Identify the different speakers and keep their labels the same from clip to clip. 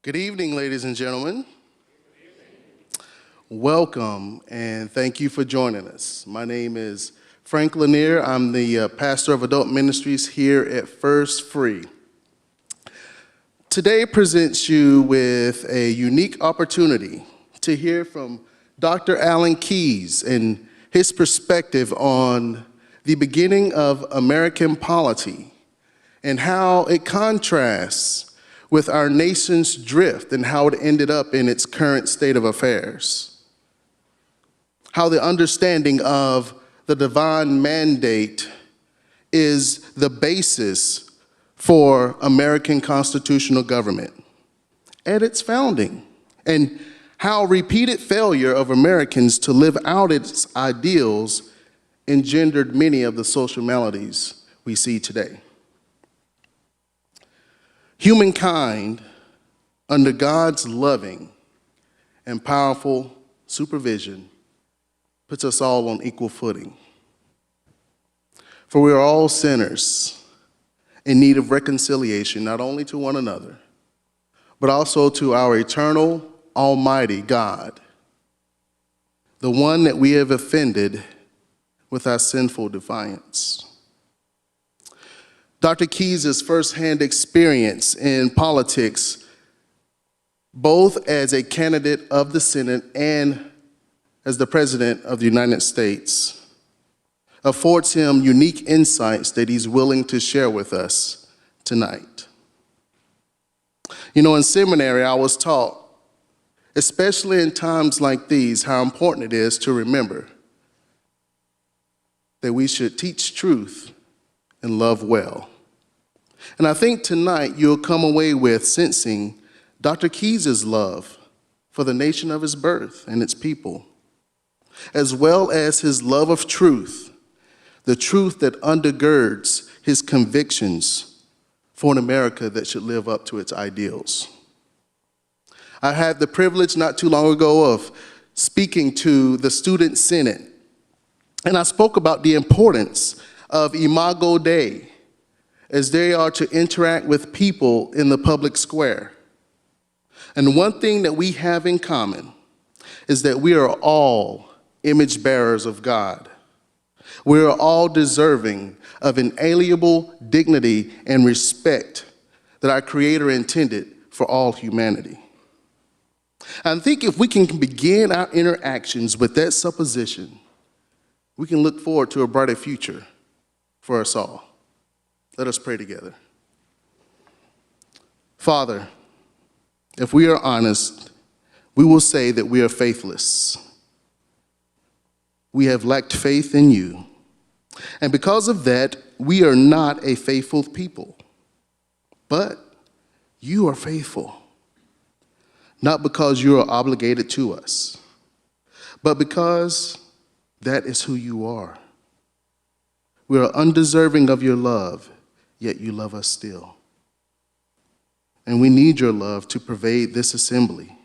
Speaker 1: Good evening, ladies and gentlemen. Welcome, and thank you for joining us. My name is Frank Lanier. I'm the pastor of adult ministries here at First Free. Today presents you with a unique opportunity to hear from Dr. Alan Keyes and his perspective on the beginning of American polity and how it contrasts with our nation's drift and how it ended up in its current state of affairs. How the understanding of the divine mandate is the basis for American constitutional government at its founding, and how repeated failure of Americans to live out its ideals engendered many of the social maladies we see today. Humankind, under God's loving and powerful supervision, puts us all on equal footing. For we are all sinners in need of reconciliation, not only to one another, but also to our eternal, almighty God, the one that we have offended with our sinful defiance. Dr. Keyes' firsthand experience in politics, both as a candidate of the Senate and as the President of the United States, affords him unique insights that he's willing to share with us tonight. You know, in seminary, I was taught, especially in times like these, how important it is to remember that we should teach truth and love well. And I think tonight you'll come away with sensing Dr. Keyes' love for the nation of his birth and its people, as well as his love of truth, the truth that undergirds his convictions for an America that should live up to its ideals. I had the privilege not too long ago of speaking to the Student Senate, and I spoke about the importance of Imago Dei as they are to interact with people in the public square. And one thing that we have in common is that we are all image bearers of God. We are all deserving of inalienable dignity and respect that our Creator intended for all humanity. I think if we can begin our interactions with that supposition, we can look forward to a brighter future for us all. Let us pray together. Father, if we are honest, we will say that we are faithless. We have lacked faith in you. And because of that, we are not a faithful people. But you are faithful. Not because you are obligated to us, but because that is who you are. We are undeserving of your love, yet you love us still. And we need your love to pervade this assembly.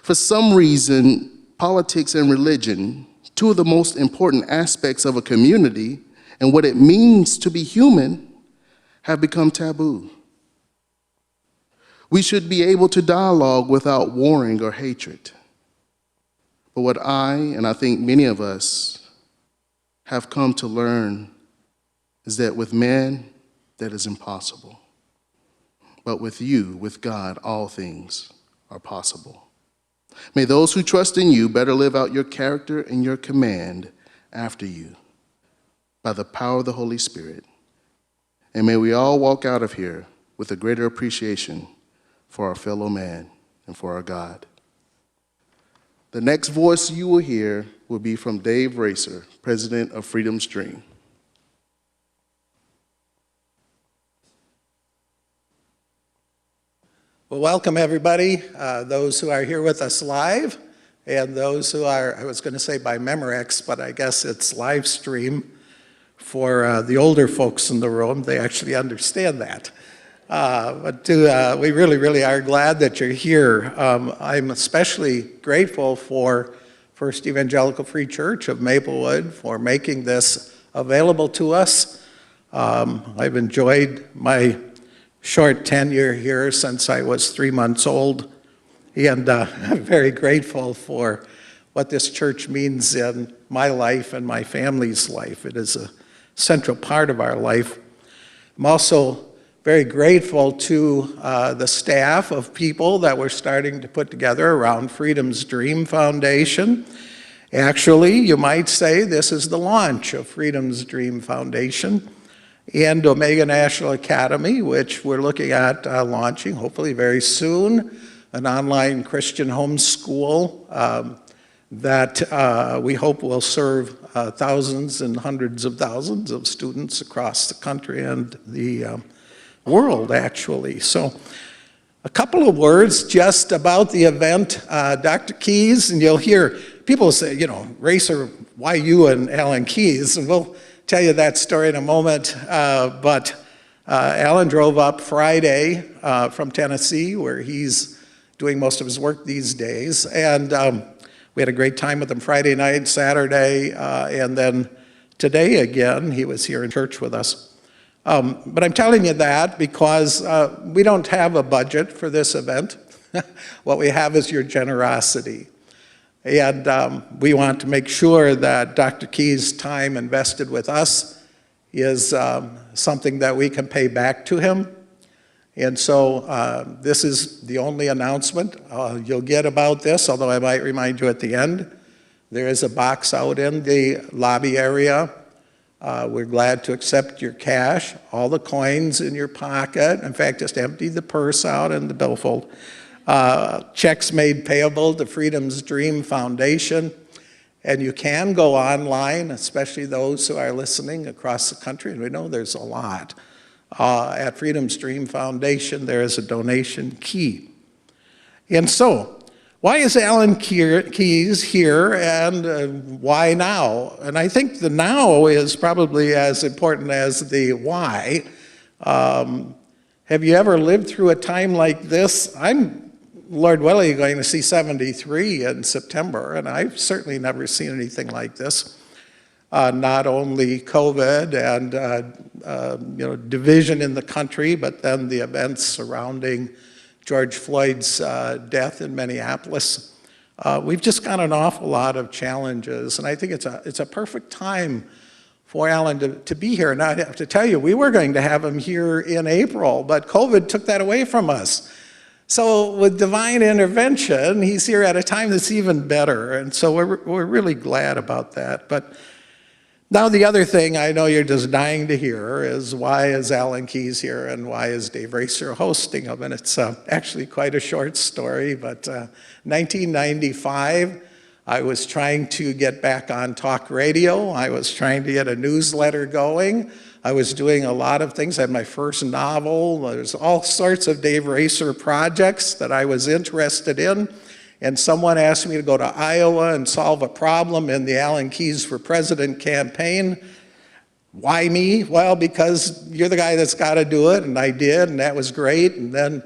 Speaker 1: For some reason, politics and religion, two of the most important aspects of a community and what it means to be human, have become taboo. We should be able to dialogue without warring or hatred. But what and I think many of us, have come to learn is that with man, that is impossible. But with you, with God, all things are possible. May those who trust in you better live out your character and your command after you by the power of the Holy Spirit. And may we all walk out of here with a greater appreciation for our fellow man and for our God. The next voice you will hear will be from Dave Racer, president of Freedom Stream.
Speaker 2: Well, welcome everybody, those who are here with us live, and those who are, I was going to say by Memorex, but I guess it's live stream for the older folks in the room. They actually understand that. We really are glad that you're here. I'm especially grateful for First Evangelical Free Church of Maplewood for making this available to us. I've enjoyed my short tenure here since I was 3 months old, and I'm very grateful for what this church means in my life and my family's life. It is a central part of our life. I'm also very grateful to the staff of people that we're starting to put together around Freedom's Dream Foundation. Actually, you might say this is the launch of Freedom's Dream Foundation and Omega National Academy, which we're looking at launching hopefully very soon, an online Christian homeschool that we hope will serve thousands and hundreds of thousands of students across the country and the world, actually. So a couple of words just about the event. Dr. Keyes, and you'll hear people say, you know, Racer, why you and Alan Keyes? And we'll tell you that story in a moment. But Alan drove up Friday from Tennessee, where he's doing most of his work these days. And we had a great time with him Friday night, Saturday, and then today again, he was here in church with us. But I'm telling you that because we don't have a budget for this event. What we have is your generosity. And we want to make sure that Dr. Keyes' time invested with us is something that we can pay back to him. And so this is the only announcement you'll get about this, although I might remind you at the end. There is a box out in the lobby area. We're glad to accept your cash, all the coins in your pocket. In fact, just empty the purse out in the billfold. Checks made payable to Freedom's Dream Foundation. And you can go online, especially those who are listening across the country, and we know there's a lot. At Freedom's Dream Foundation, there is a donation key. And so, why is Alan Keyes here, and why now? And I think the now is probably as important as the why. Have you ever lived through a time like this? I'm, Lord willing, going to see 73 in September, and I've certainly never seen anything like this. Not only COVID and division in the country, but then the events surrounding George Floyd's death in Minneapolis. We've just got an awful lot of challenges, and I think it's a perfect time for Alan to be here. And I have to tell you, we were going to have him here in April, but COVID took that away from us. So with divine intervention, he's here at a time that's even better, and so we're really glad about that. But now the other thing I know you're just dying to hear is why is Alan Keyes here and why is Dave Racer hosting him? And it's actually quite a short story, but 1995, I was trying to get back on talk radio. I was trying to get a newsletter going. I was doing a lot of things. I had my first novel. There's all sorts of Dave Racer projects that I was interested in. And someone asked me to go to Iowa and solve a problem in the Alan Keyes for President campaign. Why me? Well, because you're the guy that's got to do it, and I did, and that was great. And then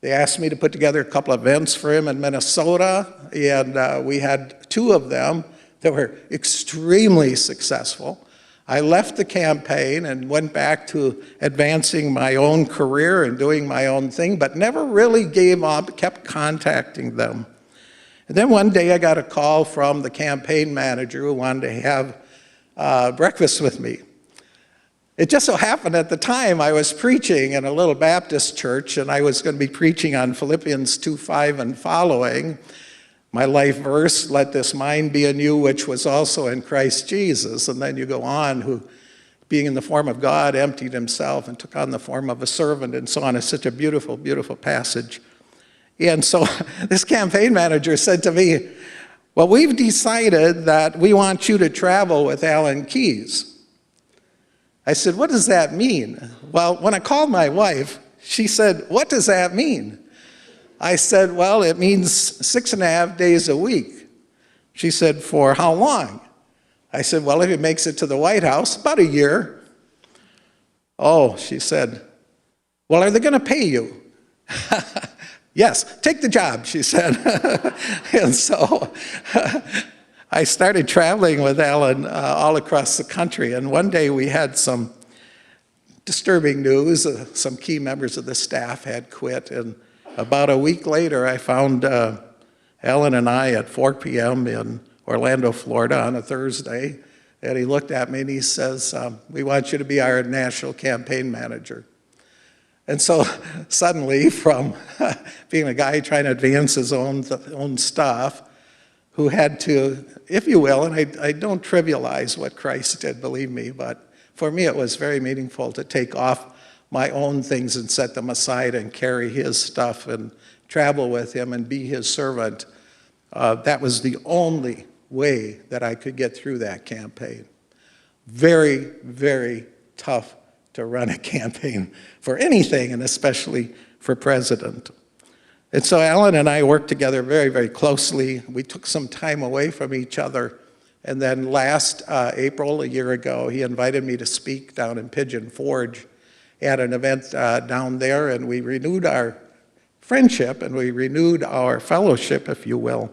Speaker 2: they asked me to put together a couple of events for him in Minnesota, and we had 2 of them that were extremely successful. I left the campaign and went back to advancing my own career and doing my own thing, but never really gave up, kept contacting them. And then one day I got a call from the campaign manager who wanted to have breakfast with me. It just so happened at the time I was preaching in a little Baptist church, and I was going to be preaching on Philippians 2:5 and following. My life verse, let this mind be in you, which was also in Christ Jesus. And then you go on, who, being in the form of God, emptied himself and took on the form of a servant, and so on. It's such a beautiful, beautiful passage. And so this campaign manager said to me, well, we've decided that we want you to travel with Alan Keyes. I said, what does that mean? Well, when I called my wife, she said, what does that mean? I said, well, it means 6.5 days a week. She said, for how long? I said, well, if he makes it to the White House, about a year. Oh, she said, well, are they going to pay you? Yes, take the job, she said. And so I started traveling with Alan all across the country. And one day we had some disturbing news. Some key members of the staff had quit, and about a week later, I found Alan and I at 4 p.m. in Orlando, Florida on a Thursday, and he looked at me and he says, we want you to be our national campaign manager. And so suddenly, from being a guy trying to advance his own stuff, who had to, if you will, and I don't trivialize what Christ did, believe me, but for me it was very meaningful to take off my own things and set them aside and carry his stuff and travel with him and be his servant. That was the only way that I could get through that campaign. Very, very tough to run a campaign for anything, and especially for president. And so Alan and I worked together very, very closely. We took some time away from each other. And then last April, a year ago, he invited me to speak down in Pigeon Forge at an event down there, and we renewed our friendship and we renewed our fellowship, if you will.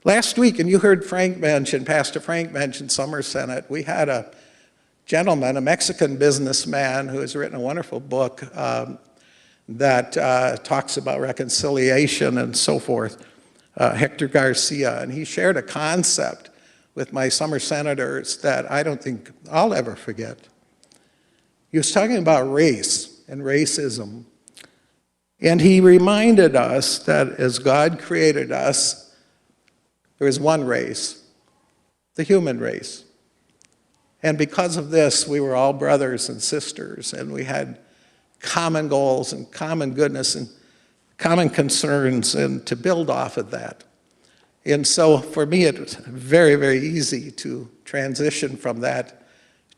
Speaker 2: Last week, and you heard Pastor Frank mention Summer Senate, we had a gentleman, a Mexican businessman who has written a wonderful book that talks about reconciliation and so forth, Hector Garcia, and he shared a concept with my summer senators that I don't think I'll ever forget. He was talking about race and racism, and he reminded us that as God created us, there is one race, the human race. And because of this, we were all brothers and sisters, and we had common goals and common goodness and common concerns, and to build off of that. And so for me, it was very, very easy to transition from that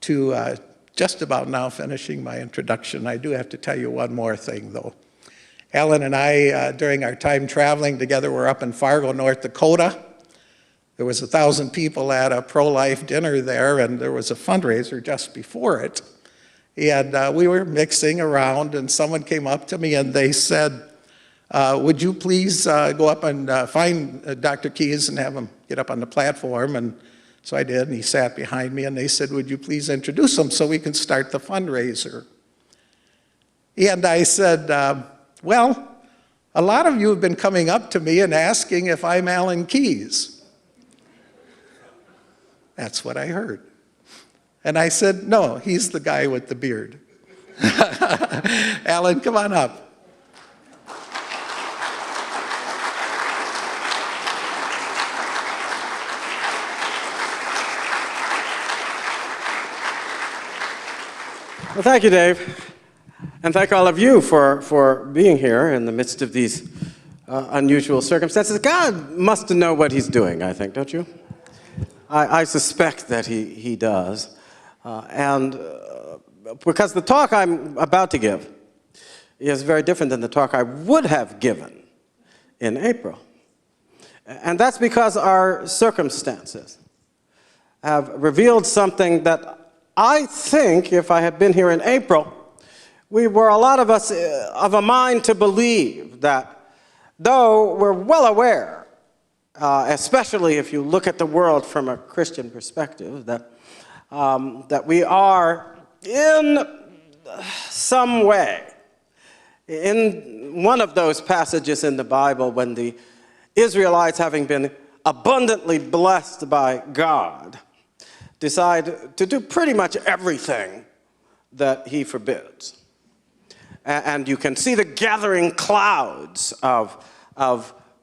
Speaker 2: to just about now finishing my introduction. I do have to tell you one more thing, though. Alan and I, during our time traveling together, were up in Fargo, North Dakota. There was 1,000 people at a pro-life dinner there, and there was a fundraiser just before it. And we were mixing around, and someone came up to me and they said, would you please go up and find Dr. Keys and have him get up on the platform? And so I did, and he sat behind me, and they said, would you please introduce him so we can start the fundraiser? And I said, well, a lot of you have been coming up to me and asking if I'm Alan Keys. That's what I heard. And I said, no, he's the guy with the beard. Alan, come on up.
Speaker 3: Well, thank you, Dave. And thank all of you for being here in the midst of these unusual circumstances. God must know what he's doing, I think, don't you? I suspect that he does. Because the talk I'm about to give is very different than the talk I would have given in April. And that's because our circumstances have revealed something that I think, if I had been here in April, we were, a lot of us, of a mind to believe that, though we're well aware, especially if you look at the world from a Christian perspective, that we are in some way, in one of those passages in the Bible when the Israelites, having been abundantly blessed by God, decide to do pretty much everything that he forbids. And you can see the gathering clouds of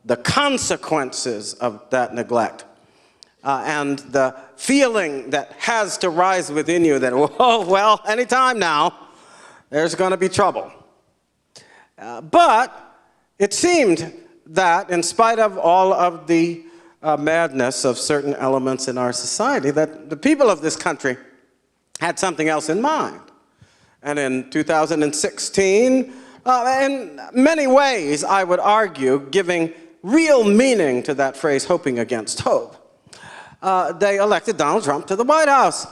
Speaker 3: the consequences of that neglect. And the feeling that has to rise within you that, oh, well, anytime now, there's going to be trouble. But it seemed that in spite of all of the madness of certain elements in our society, that the people of this country had something else in mind. And in 2016, in many ways, I would argue, giving real meaning to that phrase, hoping against hope, they elected Donald Trump to the White House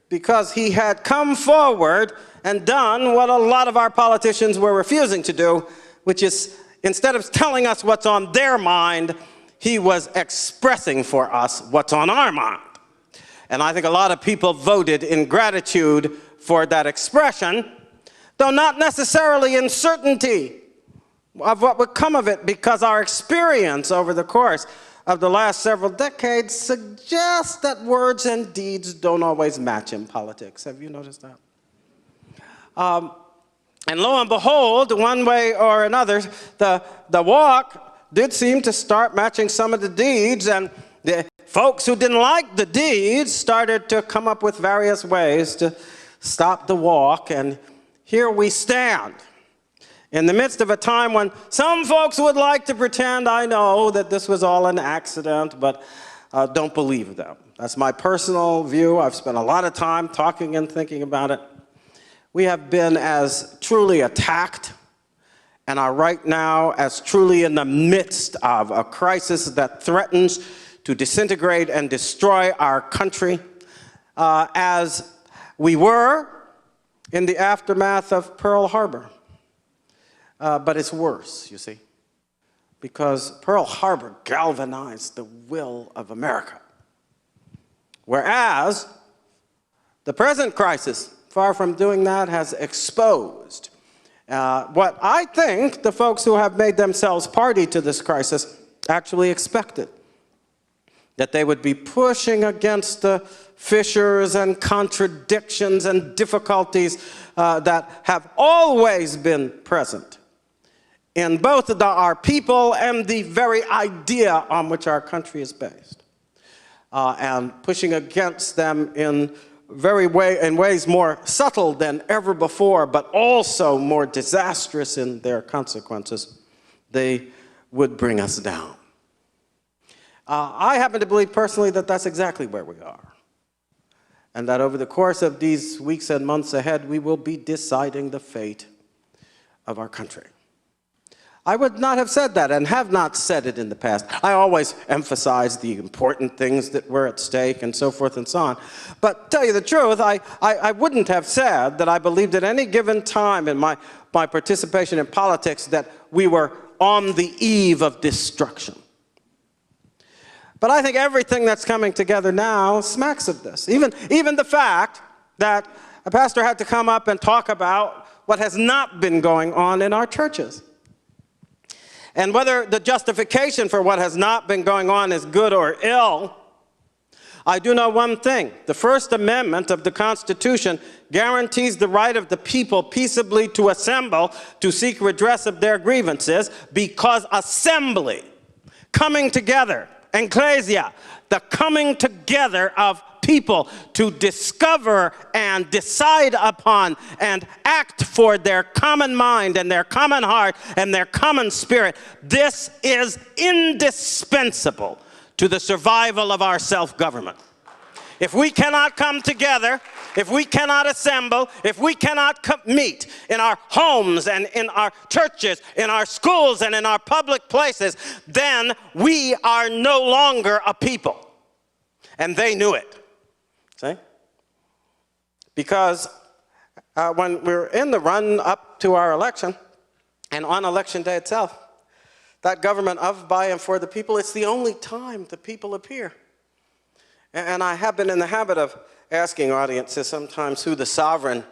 Speaker 3: because he had come forward and done what a lot of our politicians were refusing to do, which is, instead of telling us what's on their mind, he was expressing for us what's on our mind. And I think a lot of people voted in gratitude for that expression, though not necessarily in certainty of what would come of it, because our experience over the course of the last several decades suggests that words and deeds don't always match in politics. Have you noticed that? And lo and behold, one way or another, the walk did seem to start matching some of the deeds, and the folks who didn't like the deeds started to come up with various ways to stop the walk, and here we stand in the midst of a time when some folks would like to pretend, I know, that this was all an accident, but don't believe them. That's my personal view. I've spent a lot of time talking and thinking about it. We have been as truly attacked and are right now as truly in the midst of a crisis that threatens to disintegrate and destroy our country as we were in the aftermath of Pearl Harbor. But it's worse, you see, because Pearl Harbor galvanized the will of America, whereas the present crisis, far from doing that, has exposed what I think the folks who have made themselves party to this crisis actually expected, that they would be pushing against the fissures and contradictions and difficulties that have always been present in both our people and the very idea on which our country is based, and pushing against them in ways more subtle than ever before, but also more disastrous in their consequences. They would bring us down. I happen to believe personally that that's exactly where we are, and that over the course of these weeks and months ahead, we will be deciding the fate of our country. I would not have said that and have not said it in the past. I always emphasize the important things that were at stake and so forth and so on. But to tell you the truth, I wouldn't have said that I believed at any given time in my participation in politics that we were on the eve of destruction. But I think everything that's coming together now smacks of this. Even the fact that a pastor had to come up and talk about what has not been going on in our churches. And whether the justification for what has not been going on is good or ill, I do know one thing. The First Amendment of the Constitution guarantees the right of the people peaceably to assemble to seek redress of their grievances, because assembly, coming together, ecclesia, the coming together of people to discover and decide upon and act for their common mind and their common heart and their common spirit. This is indispensable to the survival of our self-government. If we cannot come together, if we cannot assemble, if we cannot meet in our homes and in our churches, in our schools and in our public places, then we are no longer a people. And they knew it. See? Because when we're in the run up to our election, and on election day itself, that government of, by, and for the people, it's the only time the people appear. And I have been in the habit of asking audiences sometimes who the sovereign,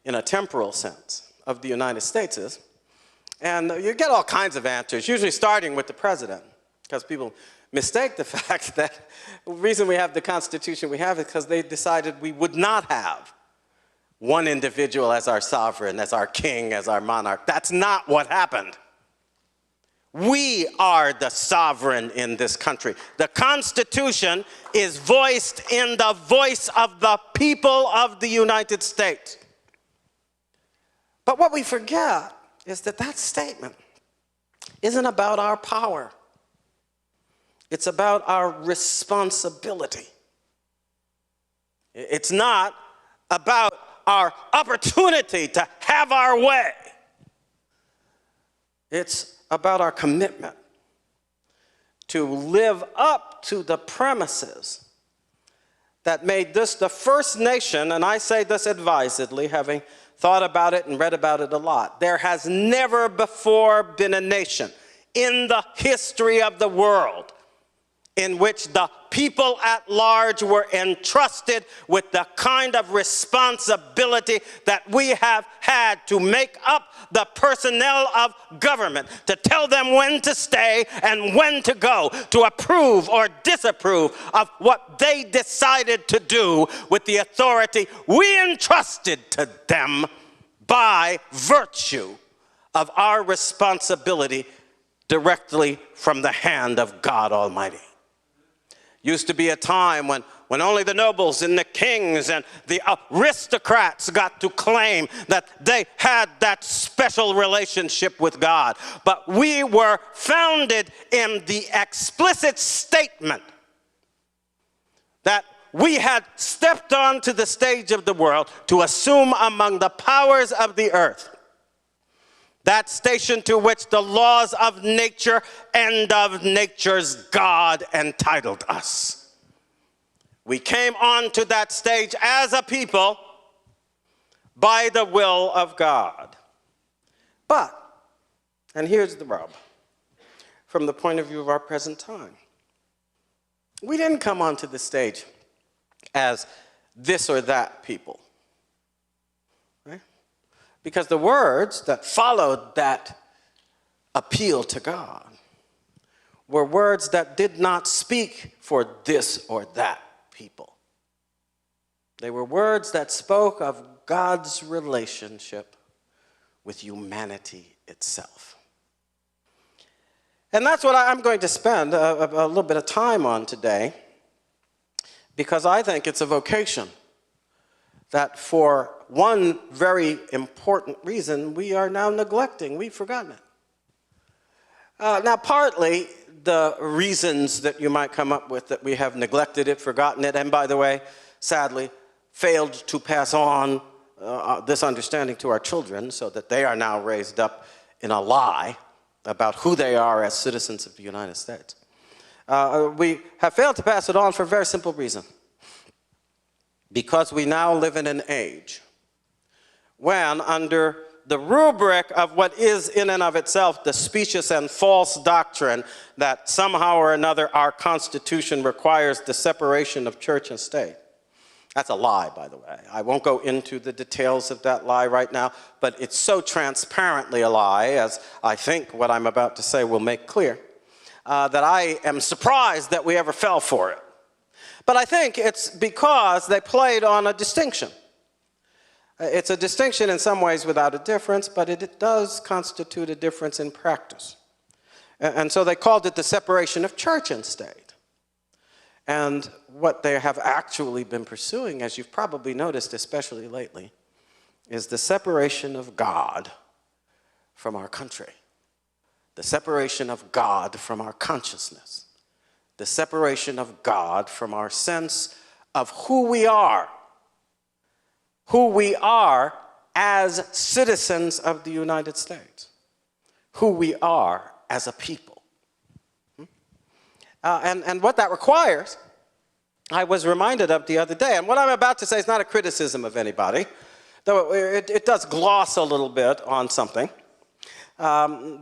Speaker 3: in a temporal sense, of the United States is. And you get all kinds of answers, usually starting with the president, because people mistake the fact that the reason we have the Constitution we have is because they decided we would not have one individual as our sovereign, as our king, as our monarch. That's not what happened. We are the sovereign in this country. The Constitution is voiced in the voice of the people of the United States. But what we forget is that that statement isn't about our power. It's about our responsibility. It's not about our opportunity to have our way. It's about our commitment to live up to the premises that made this the first nation, and I say this advisedly, having thought about it and read about it a lot. There has never before been a nation in the history of the world in which the people at large were entrusted with the kind of responsibility that we have had to make up the personnel of government, to tell them when to stay and when to go, to approve or disapprove of what they decided to do with the authority we entrusted to them by virtue of our responsibility directly from the hand of God Almighty. Used to be a time when only the nobles and the kings and the aristocrats got to claim that they had that special relationship with God. But we were founded in the explicit statement that we had stepped onto the stage of the world to assume among the powers of the earth that station to which the laws of nature and of nature's God entitled us. We came onto that stage as a people by the will of God. But, and here's the rub, from the point of view of our present time, we didn't come onto the stage as this or that people. Because the words that followed that appeal to God were words that did not speak for this or that people. They were words that spoke of God's relationship with humanity itself. And that's what I'm going to spend a little bit of time on today, because I think it's a vocation that for one very important reason we are now neglecting. We've forgotten it. Now, partly the reasons that you might come up with that we have neglected it, forgotten it, and by the way, sadly, failed to pass on this understanding to our children so that they are now raised up in a lie about who they are as citizens of the United States. We have failed to pass it on for a very simple reason. Because we now live in an age when, under the rubric of what is in and of itself the specious and false doctrine that somehow or another our Constitution requires the separation of church and state. That's a lie, by the way. I won't go into the details of that lie right now, but it's so transparently a lie, as I think what I'm about to say will make clear, that I am surprised that we ever fell for it. But I think it's because they played on a distinction. It's a distinction in some ways without a difference, but it does constitute a difference in practice. And so they called it the separation of church and state. And what they have actually been pursuing, as you've probably noticed, especially lately, is the separation of God from our country, the separation of God from our consciousness, the separation of God from our sense of who we are as citizens of the United States, who we are as a people. And what that requires, I was reminded of the other day, and what I'm about to say is not a criticism of anybody, though it does gloss a little bit on something.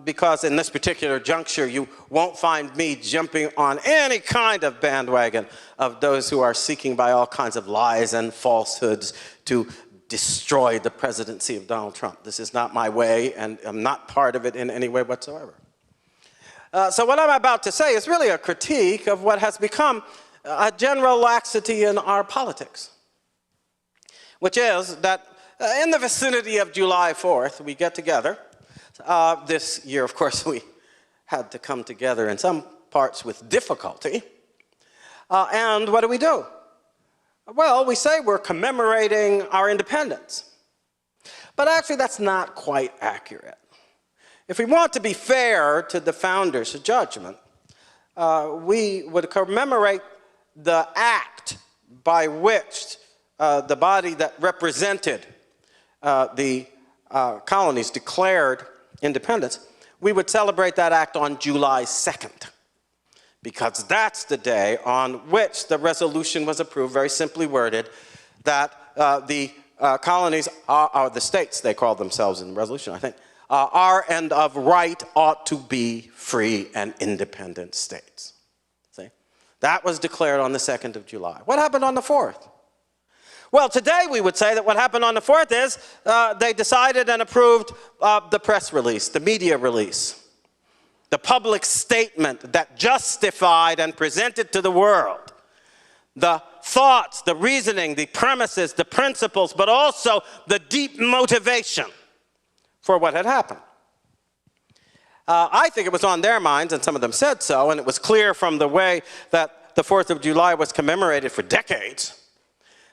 Speaker 3: Because in this particular juncture, you won't find me jumping on any kind of bandwagon of those who are seeking by all kinds of lies and falsehoods to destroy the presidency of Donald Trump. This is not my way, and I'm not part of it in any way whatsoever. So what I'm about to say is really a critique of what has become a general laxity in our politics, which is that in the vicinity of July 4th, we get together. This year, of course, we had to come together in some parts with difficulty. And what do? Well, we say we're commemorating our independence. But actually, that's not quite accurate. If we want to be fair to the founders' judgment, we would commemorate the act by which the body that represented the colonies declared independence. We would celebrate that act on July 2nd, because that's the day on which the resolution was approved, very simply worded, that the colonies, are the states, they call themselves in the resolution, I think, are and of right ought to be free and independent states. See? That was declared on the 2nd of July. What happened on the 4th? Well, today we would say that what happened on the 4th is they decided and approved the press release, the media release, the public statement that justified and presented to the world the thoughts, the reasoning, the premises, the principles, but also the deep motivation for what had happened. I think it was on their minds, and some of them said so, and it was clear from the way that the 4th of July was commemorated for decades.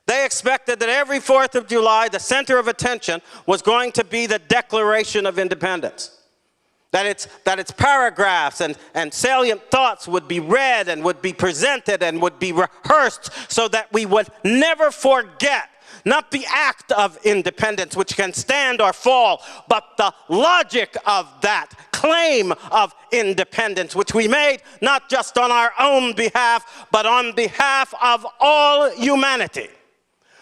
Speaker 3: They expected that every 4th of July, the center of attention was going to be the Declaration of Independence. That its paragraphs and salient thoughts would be read and would be presented and would be rehearsed so that we would never forget not the act of independence, which can stand or fall, but the logic of that claim of independence, which we made not just on our own behalf, but on behalf of all humanity.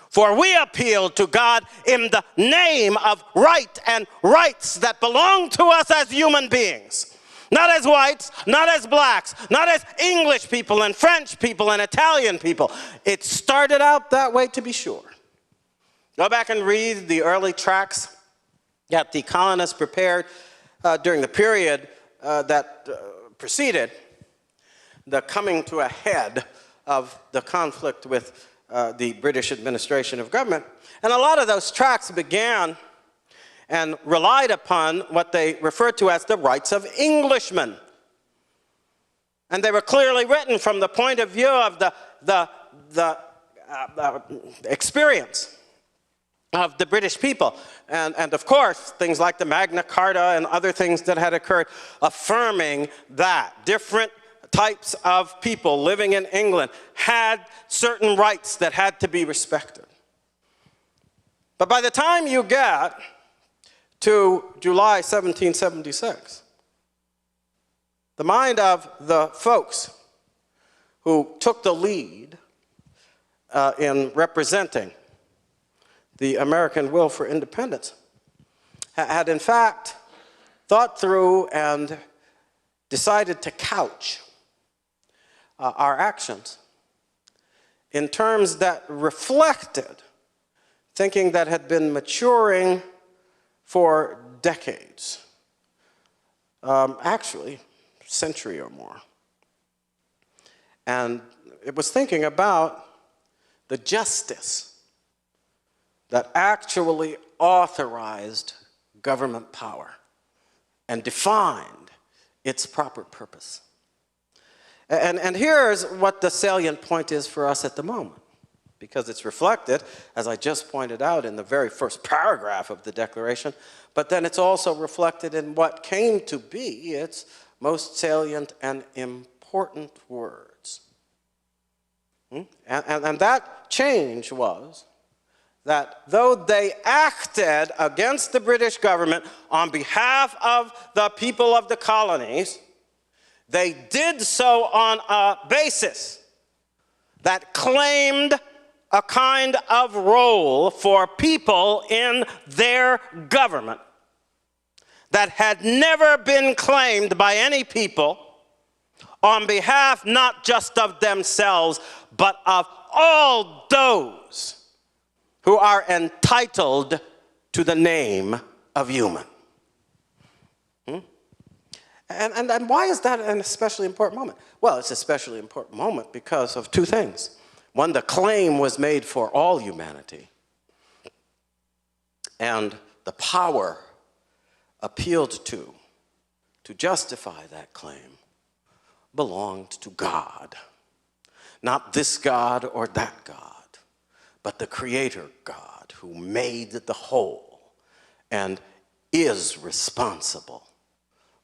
Speaker 3: For we appeal to God in the name of right and rights that belong to us as human beings. Not as whites, not as blacks, not as English people and French people and Italian people. It started out that way, to be sure. Go back and read the early tracts that the colonists prepared during the period that preceded the coming to a head of the conflict with the British administration of government. And a lot of those tracts began and relied upon what they referred to as the rights of Englishmen. And they were clearly written from the point of view of the experience of the British people. And of course, things like the Magna Carta and other things that had occurred affirming that different types of people living in England had certain rights that had to be respected. But by the time you get to July 1776, the mind of the folks who took the lead in representing the American will for independence had in fact thought through and decided to couch our actions in terms that reflected thinking that had been maturing for decades, actually a century or more. And it was thinking about the justice that actually authorized government power and defined its proper purpose. And here's what the salient point is for us at the moment, because it's reflected, as I just pointed out, in the very first paragraph of the Declaration, but then it's also reflected in what came to be its most salient and important words. And that change was that though they acted against the British government on behalf of the people of the colonies, they did so on a basis that claimed a kind of role for people in their government that had never been claimed by any people on behalf not just of themselves, but of all those who are entitled to the name of human. And why is that an especially important moment? Well, it's an especially important moment because of two things. One, the claim was made for all humanity, and the power appealed to justify that claim, belonged to God. Not this God or that God, but the Creator God who made the whole and is responsible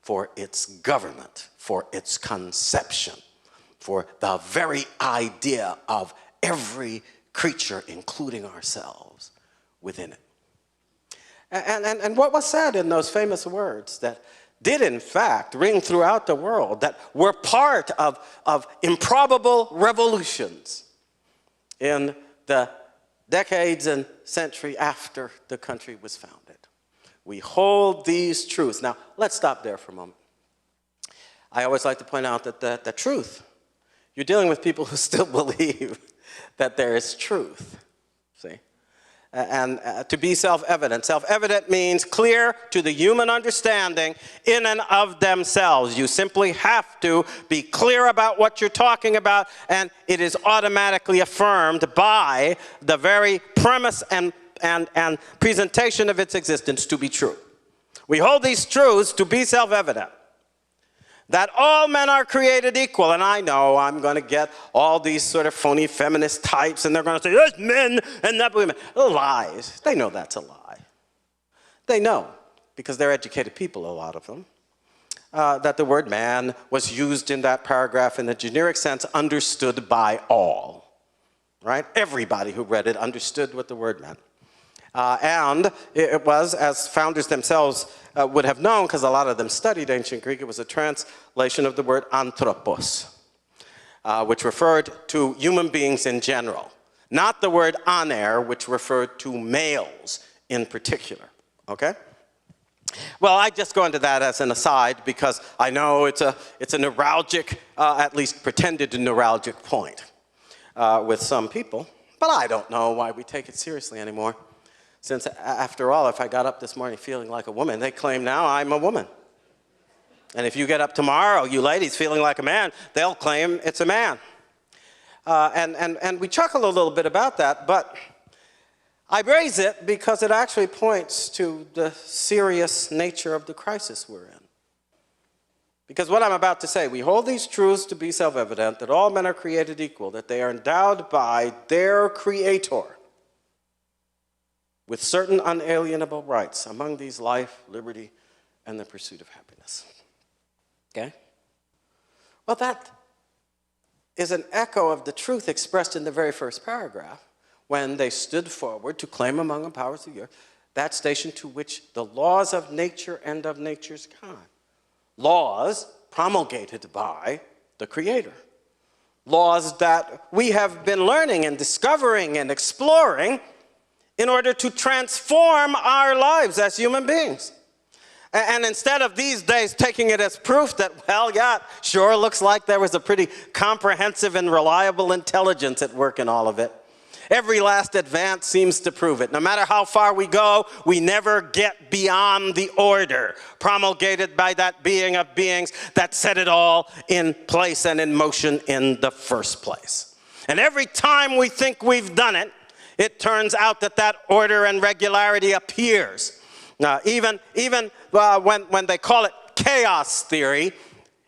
Speaker 3: for its government, for its conception, for the very idea of every creature, including ourselves, within it. And what was said in those famous words that did in fact ring throughout the world, that were part of improbable revolutions in the decades and century after the country was founded. We hold these truths. Now, let's stop there for a moment. I always like to point out that the truth You're dealing with people who still believe that there is truth, see? And to be self-evident. Self-evident means clear to the human understanding in and of themselves. You simply have to be clear about what you're talking about, and it is automatically affirmed by the very premise and presentation of its existence to be true. We hold these truths to be self-evident. That all men are created equal. And I know I'm going to get all these sort of phony feminist types, and they're going to say, there's men and not women. Lies. They know that's a lie. They know, because they're educated people, a lot of them, that the word man was used in that paragraph in the generic sense, understood by all. Right? Everybody who read it understood what the word meant. And it was, as founders themselves would have known, because a lot of them studied ancient Greek, it was a translation of the word anthropos, which referred to human beings in general, not the word aner, which referred to males in particular, okay? Well, I just go into that as an aside because I know it's a neuralgic, at least pretended neuralgic point with some people, but I don't know why we take it seriously anymore. Since, after all, if I got up this morning feeling like a woman, they claim now I'm a woman. And if you get up tomorrow, you ladies, feeling like a man, they'll claim it's a man. And we chuckle a little bit about that, but I raise it because it actually points to the serious nature of the crisis we're in. Because what I'm about to say, we hold these truths to be self-evident, that all men are created equal, that they are endowed by their Creator with certain unalienable rights, among these life, liberty, and the pursuit of happiness. Okay? Well, that is an echo of the truth expressed in the very first paragraph, when they stood forward to claim among the powers of the earth that station to which the laws of nature and of nature's kind. Laws promulgated by the Creator. Laws that we have been learning and discovering and exploring in order to transform our lives as human beings. And instead of these days taking it as proof that, well, yeah, sure looks like there was a pretty comprehensive and reliable intelligence at work in all of it, every last advance seems to prove it. No matter how far we go, we never get beyond the order promulgated by that being of beings that set it all in place and in motion in the first place. And every time we think we've done it, it turns out that that order and regularity appears. Even when they call it chaos theory,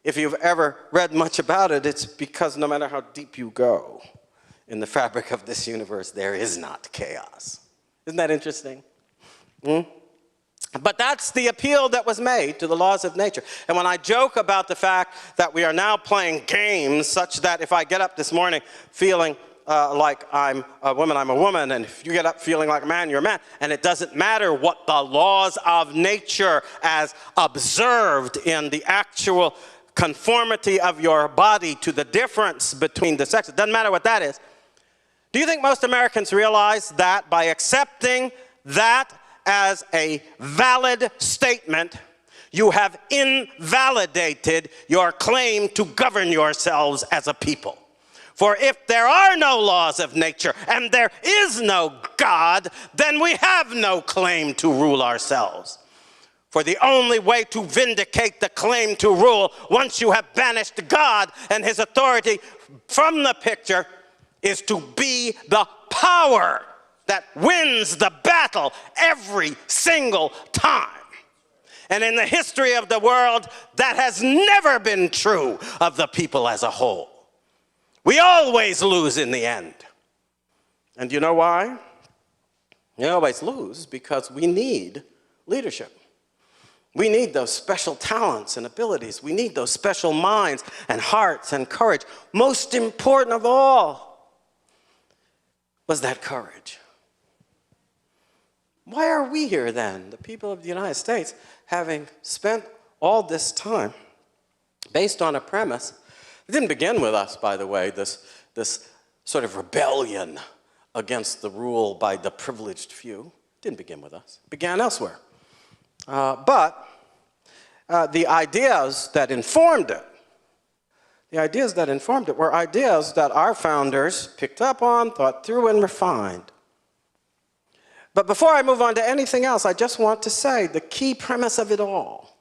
Speaker 3: if you've ever read much about it, it's because no matter how deep you go in the fabric of this universe, there is not chaos. Isn't that interesting? But that's the appeal that was made to the laws of nature. And when I joke about the fact that we are now playing games such that if I get up this morning feeling like I'm a woman, and if you get up feeling like a man, you're a man. And it doesn't matter what the laws of nature as observed in the actual conformity of your body to the difference between the sexes. It doesn't matter what that is. Do you think most Americans realize that by accepting that as a valid statement, you have invalidated your claim to govern yourselves as a people? For if there are no laws of nature and there is no God, then we have no claim to rule ourselves. For the only way to vindicate the claim to rule, once you have banished God and his authority from the picture, is to be the power that wins the battle every single time. And in the history of the world, that has never been true of the people as a whole. We always lose in the end. And you know why? We always lose because we need leadership. We need those special talents and abilities. We need those special minds and hearts and courage. Most important of all was that courage. Why are we here then, the people of the United States, having spent all this time based on a premise? It didn't begin with us, by the way, this sort of rebellion against the rule by the privileged few. It didn't begin with us. It began elsewhere. But the ideas that informed it, The ideas that informed it were ideas that our founders picked up on, thought through, and refined. But before I move on to anything else, I just want to say the key premise of it all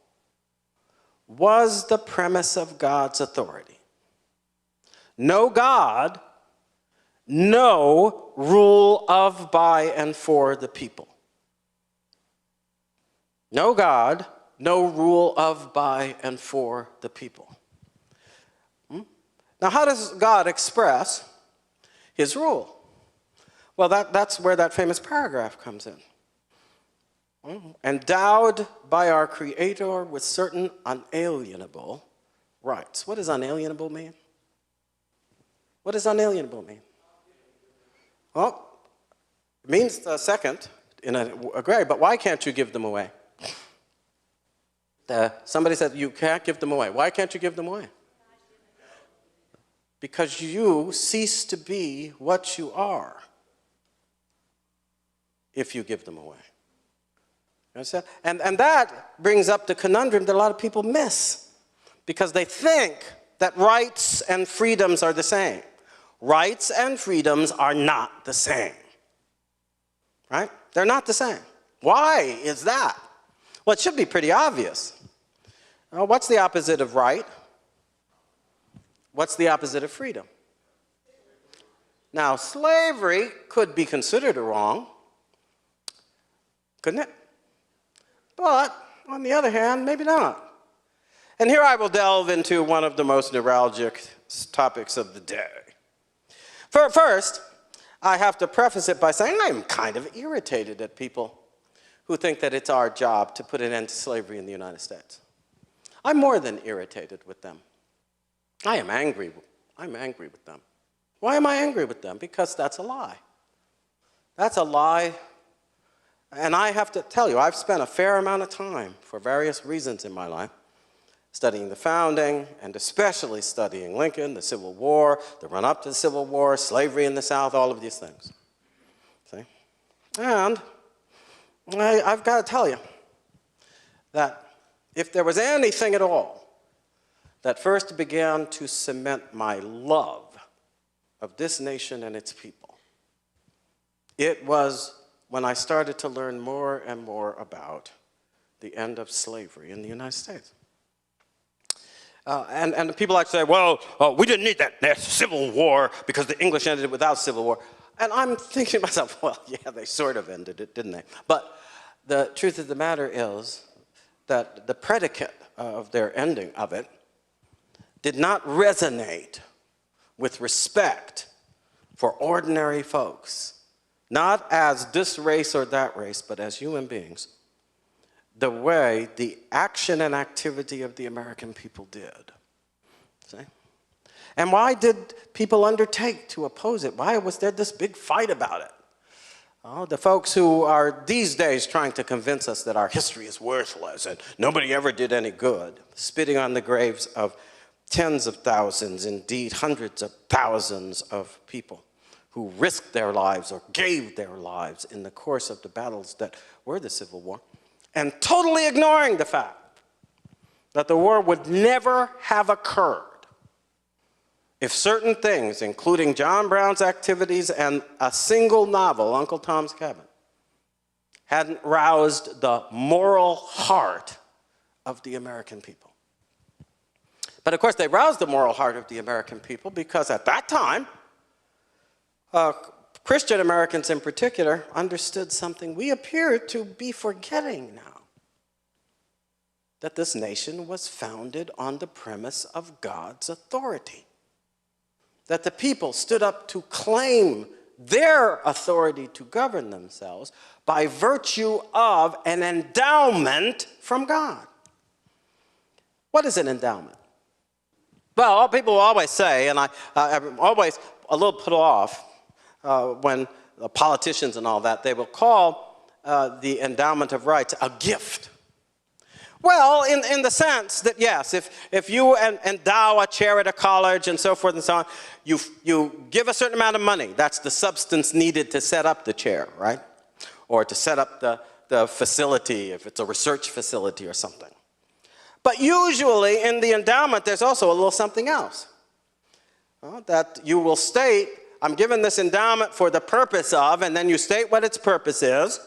Speaker 3: was the premise of God's authority. No God, no rule of, by, and for the people. No God, no rule of, by, and for the people. Now, how does God express his rule? Well, that's where that famous paragraph comes in. Endowed by our Creator with certain unalienable rights. What does unalienable mean? What does unalienable mean? Well, it means the second in a grade, but why can't you give them away? Somebody said you can't give them away. Why can't you give them away? Because you cease to be what you are if you give them away. You understand? And that brings up the conundrum that a lot of people miss because they think that rights and freedoms are the same. Rights and freedoms are not the same. Right? They're not the same. Why is that? Well, it should be pretty obvious. What's the opposite of right? What's the opposite of freedom? Now, slavery could be considered a wrong, couldn't it? But, on the other hand, maybe not. And here I will delve into one of the most neuralgic topics of the day. First, I have to preface it by saying I'm kind of irritated at people who think that it's our job to put an end to slavery in the United States. I'm more than irritated with them. I am angry. I'm angry with them. Why am I angry with them? Because that's a lie. That's a lie. And I have to tell you, I've spent a fair amount of time, for various reasons in my life, studying the founding, and especially studying Lincoln, the Civil War, the run-up to the Civil War, slavery in the South, all of these things. See? And I've got to tell you that if there was anything at all that first began to cement my love of this nation and its people, it was when I started to learn more and more about the end of slavery in the United States. And people like to say, well, we didn't need that Civil War because the English ended it without Civil War. And I'm thinking to myself, well, yeah, they sort of ended it, didn't they? But the truth of the matter is that the predicate of their ending of it did not resonate with respect for ordinary folks, not as this race or that race, but as human beings, the way the action and activity of the American people did. See? And why did people undertake to oppose it? Why was there this big fight about it? Oh, the folks who are these days trying to convince us that our history is worthless and nobody ever did any good, spitting on the graves of tens of thousands, indeed hundreds of thousands of people who risked their lives or gave their lives in the course of the battles that were the Civil War, and totally ignoring the fact that the war would never have occurred if certain things, including John Brown's activities and a single novel, Uncle Tom's Cabin, hadn't roused the moral heart of the American people. But of course, they roused the moral heart of the American people because at that time, Christian Americans in particular understood something we appear to be forgetting now. That this nation was founded on the premise of God's authority. That the people stood up to claim their authority to govern themselves by virtue of an endowment from God. What is an endowment? Well, people will always say, and I'm always a little put off when politicians and all that, they will call the endowment of rights a gift. Well, in the sense that, yes, if you endow a chair at a college and so forth and so on, you give a certain amount of money. That's the substance needed to set up the chair, right? Or to set up the facility, if it's a research facility or something. But usually in the endowment, there's also a little something else. that you will state, I'm given this endowment for the purpose of, and then you state what its purpose is,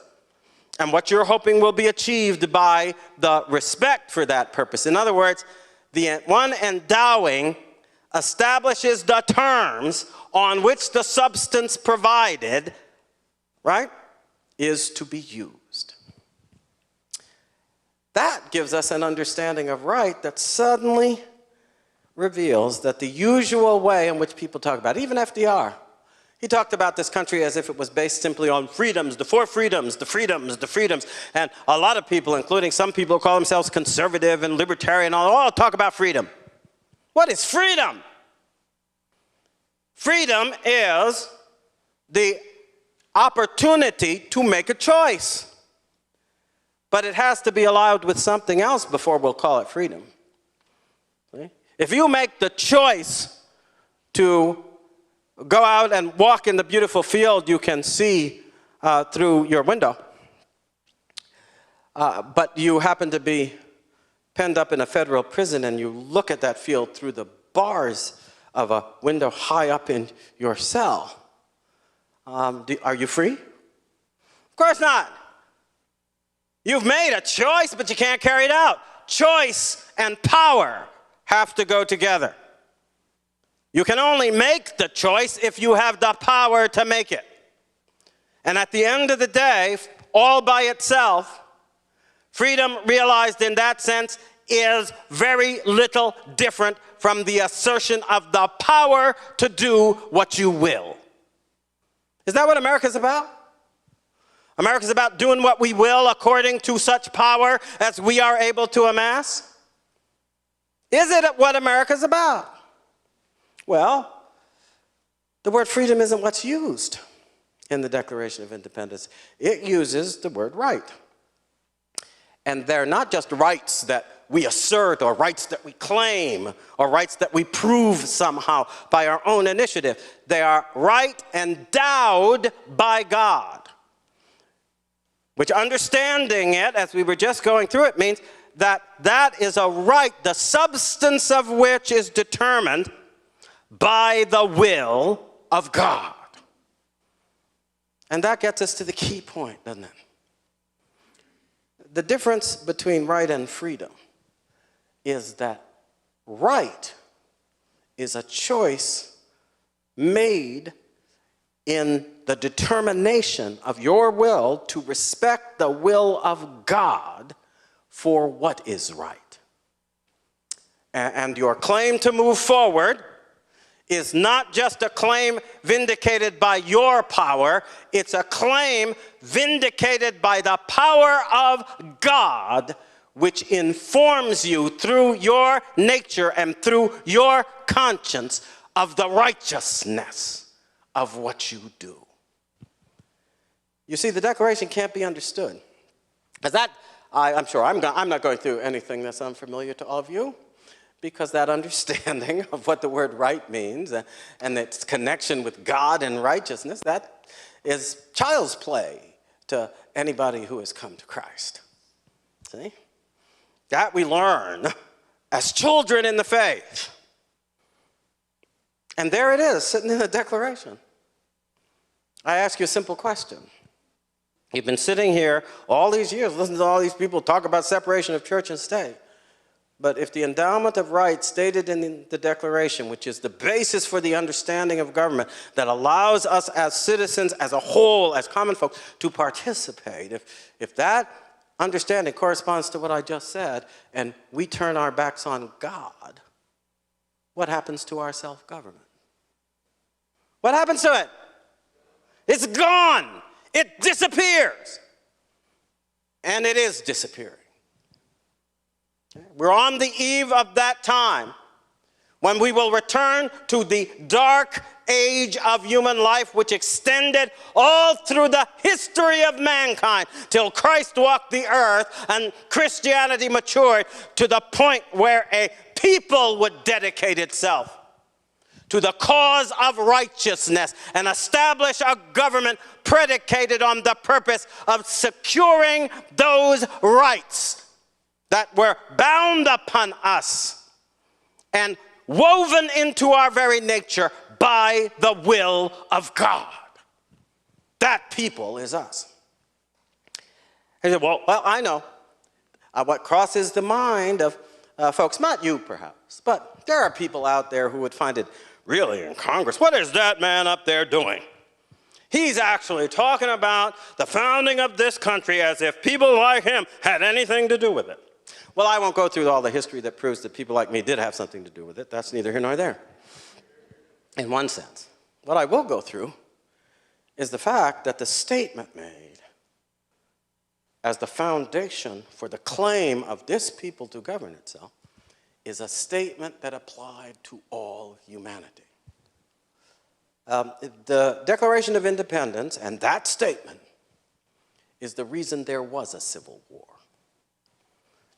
Speaker 3: and what you're hoping will be achieved by the respect for that purpose. In other words, the one endowing establishes the terms on which the substance provided, right, is to be used. That gives us an understanding of right that suddenly reveals that the usual way in which people talk about it, even FDR, he talked about this country as if it was based simply on freedoms, the four freedoms, the freedoms, the freedoms. And a lot of people, including some people who call themselves conservative and libertarian, all talk about freedom. What is freedom? Freedom is the opportunity to make a choice. But it has to be allowed with something else before we'll call it freedom. See? If you make the choice to go out and walk in the beautiful field you can see through your window, but you happen to be penned up in a federal prison and you look at that field through the bars of a window high up in your cell, are you free? Of course not. You've made a choice, but you can't carry it out. Choice and power have to go together. You can only make the choice if you have the power to make it. And at the end of the day, all by itself, freedom realized in that sense is very little different from the assertion of the power to do what you will. Is that what America's about? America's about doing what we will according to such power as we are able to amass? Is it what America's about? Well, the word freedom isn't what's used in the Declaration of Independence. It uses the word right. And they're not just rights that we assert or rights that we claim or rights that we prove somehow by our own initiative. They are right endowed by God. Which, understanding it, as we were just going through it, means that that is a right, the substance of which is determined by the will of God. And that gets us to the key point, doesn't it? The difference between right and freedom is that right is a choice made in the determination of your will to respect the will of God for what is right. And your claim to move forward is not just a claim vindicated by your power, it's a claim vindicated by the power of God, which informs you through your nature and through your conscience of the righteousness of what you do. You see, the Declaration can't be understood. As that, I'm sure I'm not going through anything that's unfamiliar to all of you, because that understanding of what the word right means and its connection with God and righteousness, that is child's play to anybody who has come to Christ. See? That we learn as children in the faith. And there it is, sitting in the Declaration. I ask you a simple question. You've been sitting here all these years, listening to all these people talk about separation of church and state. But if the endowment of rights stated in the Declaration, which is the basis for the understanding of government, that allows us as citizens, as a whole, as common folk, to participate, if that understanding corresponds to what I just said, and we turn our backs on God, what happens to our self-government? What happens to it? It's gone. It disappears. And it is disappearing. We're on the eve of that time when we will return to the dark age of human life, which extended all through the history of mankind till Christ walked the earth and Christianity matured to the point where a people would dedicate itself to the cause of righteousness and establish a government predicated on the purpose of securing those rights that were bound upon us and woven into our very nature by the will of God. That people is us. He said, well, I know what crosses the mind of folks, not you perhaps, but there are people out there who would find it really incongruous. What is that man up there doing? He's actually talking about the founding of this country as if people like him had anything to do with it. Well, I won't go through all the history that proves that people like me did have something to do with it. That's neither here nor there, in one sense. What I will go through is the fact that the statement made as the foundation for the claim of this people to govern itself is a statement that applied to all humanity. The Declaration of Independence and that statement is the reason there was a civil war.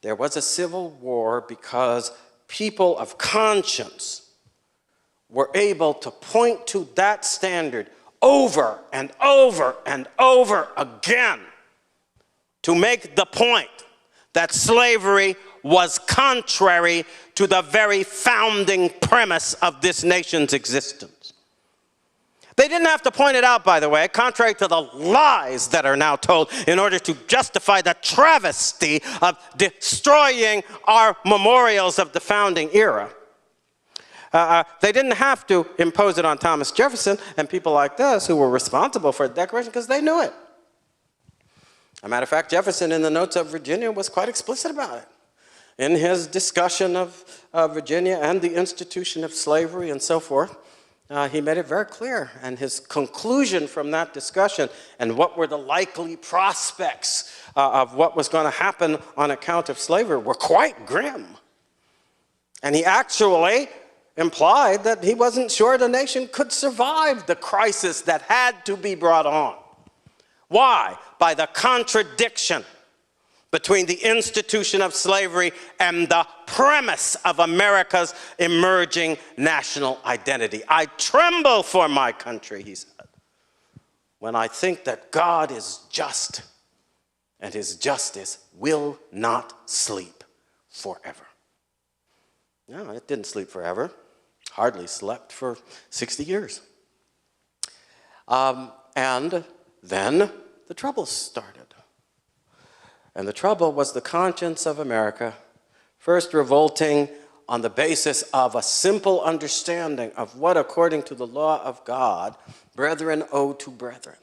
Speaker 3: There was a civil war because people of conscience were able to point to that standard over and over and over again to make the point that slavery was contrary to the very founding premise of this nation's existence. They didn't have to point it out, by the way, contrary to the lies that are now told in order to justify the travesty of destroying our memorials of the founding era. They didn't have to impose it on Thomas Jefferson and people like this who were responsible for the Declaration because they knew it. As a matter of fact, Jefferson in the Notes of Virginia was quite explicit about it. In his discussion of Virginia and the institution of slavery and so forth, he made it very clear. And his conclusion from that discussion and what were the likely prospects of what was going to happen on account of slavery were quite grim. And he actually implied that he wasn't sure the nation could survive the crisis that had to be brought on. Why? By the contradiction between the institution of slavery and the premise of America's emerging national identity. I tremble for my country, he said, when I think that God is just and his justice will not sleep forever. No, it didn't sleep forever. Hardly slept for 60 years. And then the troubles started. And the trouble was the conscience of America, first revolting on the basis of a simple understanding of what, according to the law of God, brethren owe to brethren.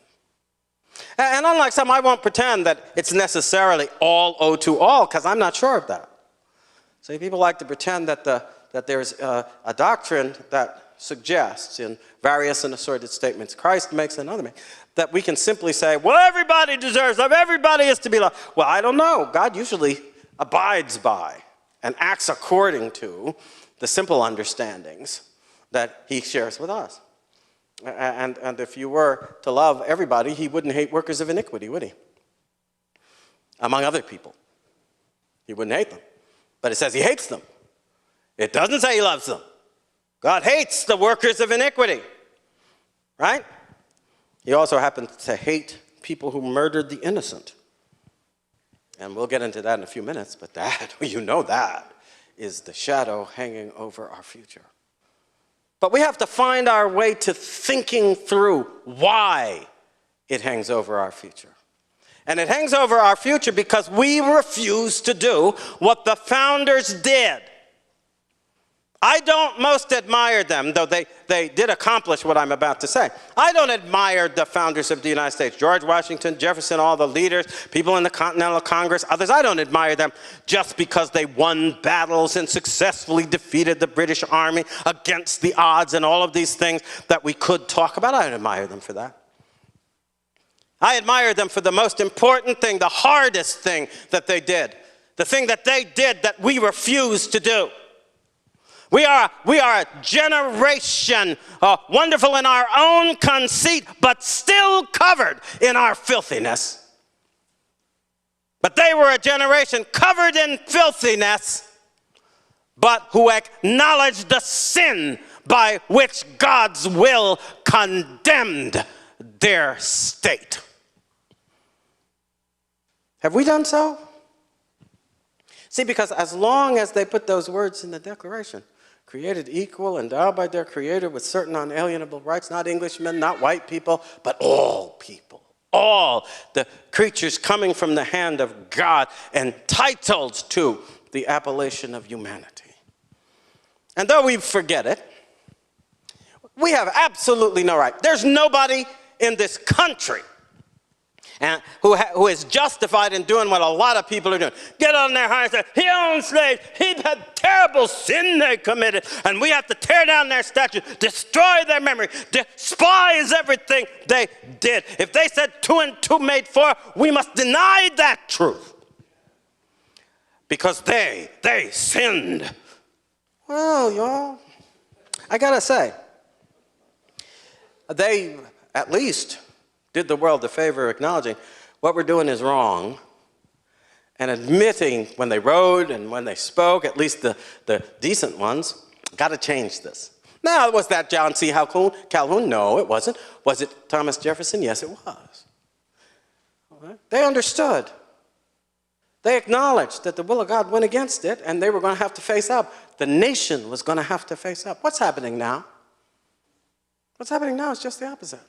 Speaker 3: And unlike some, I won't pretend that it's necessarily all owe to all, because I'm not sure of that. See, people like to pretend that there's a doctrine that suggests in various and assorted statements Christ makes and others make, that we can simply say, well, everybody deserves love, everybody is to be loved. Well, I don't know. God usually abides by and acts according to the simple understandings that he shares with us. And if you were to love everybody, he wouldn't hate workers of iniquity, would he? Among other people. He wouldn't hate them. But it says he hates them. It doesn't say he loves them. God hates the workers of iniquity, right? He also happens to hate people who murdered the innocent. And we'll get into that in a few minutes, but that, you know, that is the shadow hanging over our future. But we have to find our way to thinking through why it hangs over our future. And it hangs over our future because we refuse to do what the founders did. I don't most admire them, though they did accomplish what I'm about to say. I don't admire the founders of the United States, George Washington, Jefferson, all the leaders, people in the Continental Congress, others. I don't admire them just because they won battles and successfully defeated the British Army against the odds and all of these things that we could talk about. I don't admire them for that. I admire them for the most important thing, the hardest thing that they did, the thing that they did that we refuse to do. We are a generation wonderful in our own conceit, but still covered in our filthiness. But they were a generation covered in filthiness, but who acknowledged the sin by which God's will condemned their state. Have we done so? See, because as long as they put those words in the Declaration, created equal, endowed by their Creator with certain unalienable rights, not Englishmen, not white people, but all people. All the creatures coming from the hand of God, entitled to the appellation of humanity. And though we forget it, we have absolutely no right. There's nobody in this country who is justified in doing what a lot of people are doing. Get on their high and say, he owned slaves, he had terrible sin they committed, and we have to tear down their statues, destroy their memory, despise everything they did. If they said 2 and 2 made 4, we must deny that truth. Because they sinned. Well, y'all, I gotta say, they at least did the world the favor of acknowledging what we're doing is wrong and admitting when they wrote and when they spoke, at least the decent ones, got to change this. Now, was that John C. Calhoun? No, it wasn't. Was it Thomas Jefferson? Yes, it was. They understood. They acknowledged that the will of God went against it and they were going to have to face up. The nation was going to have to face up. What's happening now? What's happening now is just the opposite.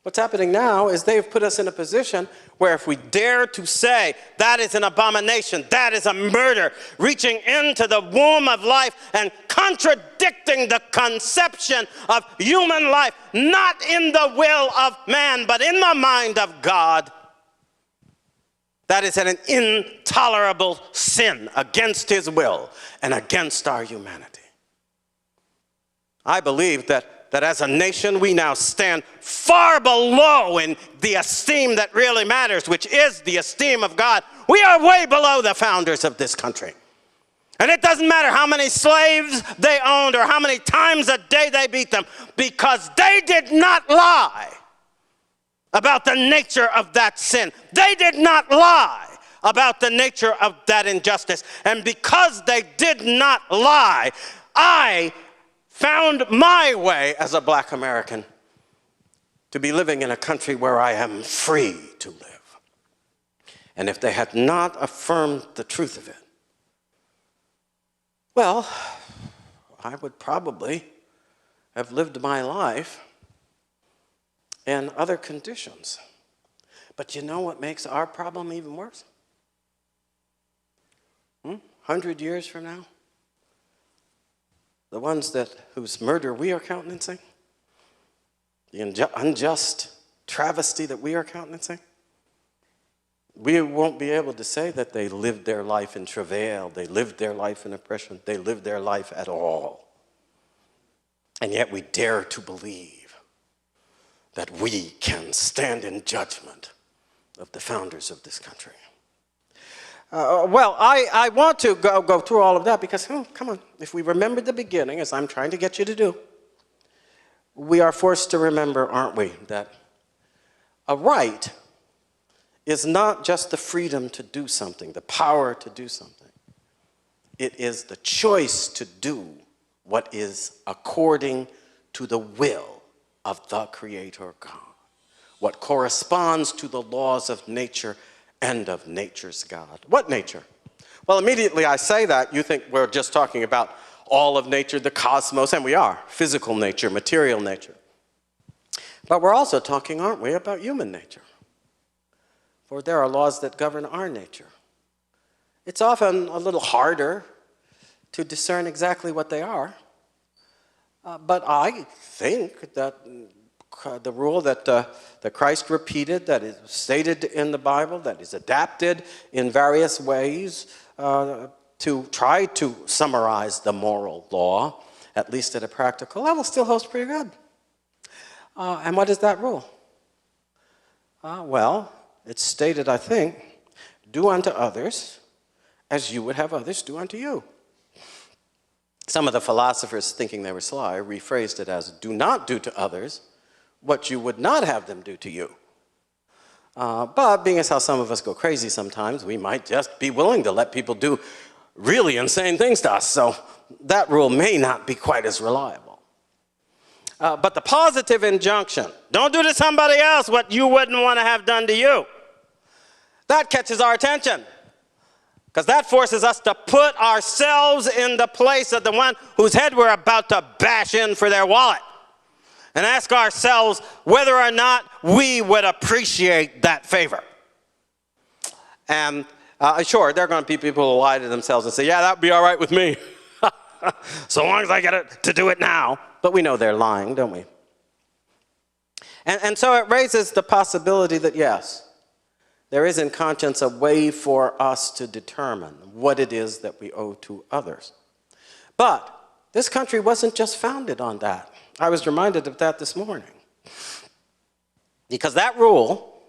Speaker 3: What's happening now is they've put us in a position where if we dare to say that is an abomination, that is a murder, reaching into the womb of life and contradicting the conception of human life, not in the will of man, but in the mind of God, that is an intolerable sin against his will and against our humanity. I believe that as a nation, we now stand far below in the esteem that really matters, which is the esteem of God. We are way below the founders of this country. And it doesn't matter how many slaves they owned or how many times a day they beat them, because they did not lie about the nature of that sin. They did not lie about the nature of that injustice. And because they did not lie, I found my way as a black American to be living in a country where I am free to live. And if they had not affirmed the truth of it, well, I would probably have lived my life in other conditions. But you know what makes our problem even worse? 100 years from now? The ones whose murder we are countenancing, the unjust travesty that we are countenancing, we won't be able to say that they lived their life in travail, they lived their life in oppression, they lived their life at all. And yet we dare to believe that we can stand in judgment of the founders of this country. Well, I want to go through all of that because, come on, if we remember the beginning, as I'm trying to get you to do, we are forced to remember, aren't we, that a right is not just the freedom to do something, the power to do something. It is the choice to do what is according to the will of the Creator God, what corresponds to the laws of nature and of nature's God. What nature? Well, immediately I say that, you think we're just talking about all of nature, the cosmos, and we are, physical nature, material nature. But we're also talking, aren't we, about human nature? For there are laws that govern our nature. It's often a little harder to discern exactly what they are, but I think that the rule that Christ repeated, that is stated in the Bible, that is adapted in various ways to try to summarize the moral law, at least at a practical level, still holds pretty good. And what is that rule? Well, it's stated, I think, do unto others as you would have others do unto you. Some of the philosophers, thinking they were sly, rephrased it as do not do to others what you would not have them do to you. But being as how some of us go crazy sometimes, we might just be willing to let people do really insane things to us. So that rule may not be quite as reliable. But the positive injunction, don't do to somebody else what you wouldn't want to have done to you, that catches our attention. Because that forces us to put ourselves in the place of the one whose head we're about to bash in for their wallet. And ask ourselves whether or not we would appreciate that favor. And sure, there are going to be people who lie to themselves and say, yeah, that would be all right with me. So long as I get to do it now. But we know they're lying, don't we? And so it raises the possibility that, yes, there is in conscience a way for us to determine what it is that we owe to others. But this country wasn't just founded on that. I was reminded of that this morning. Because that rule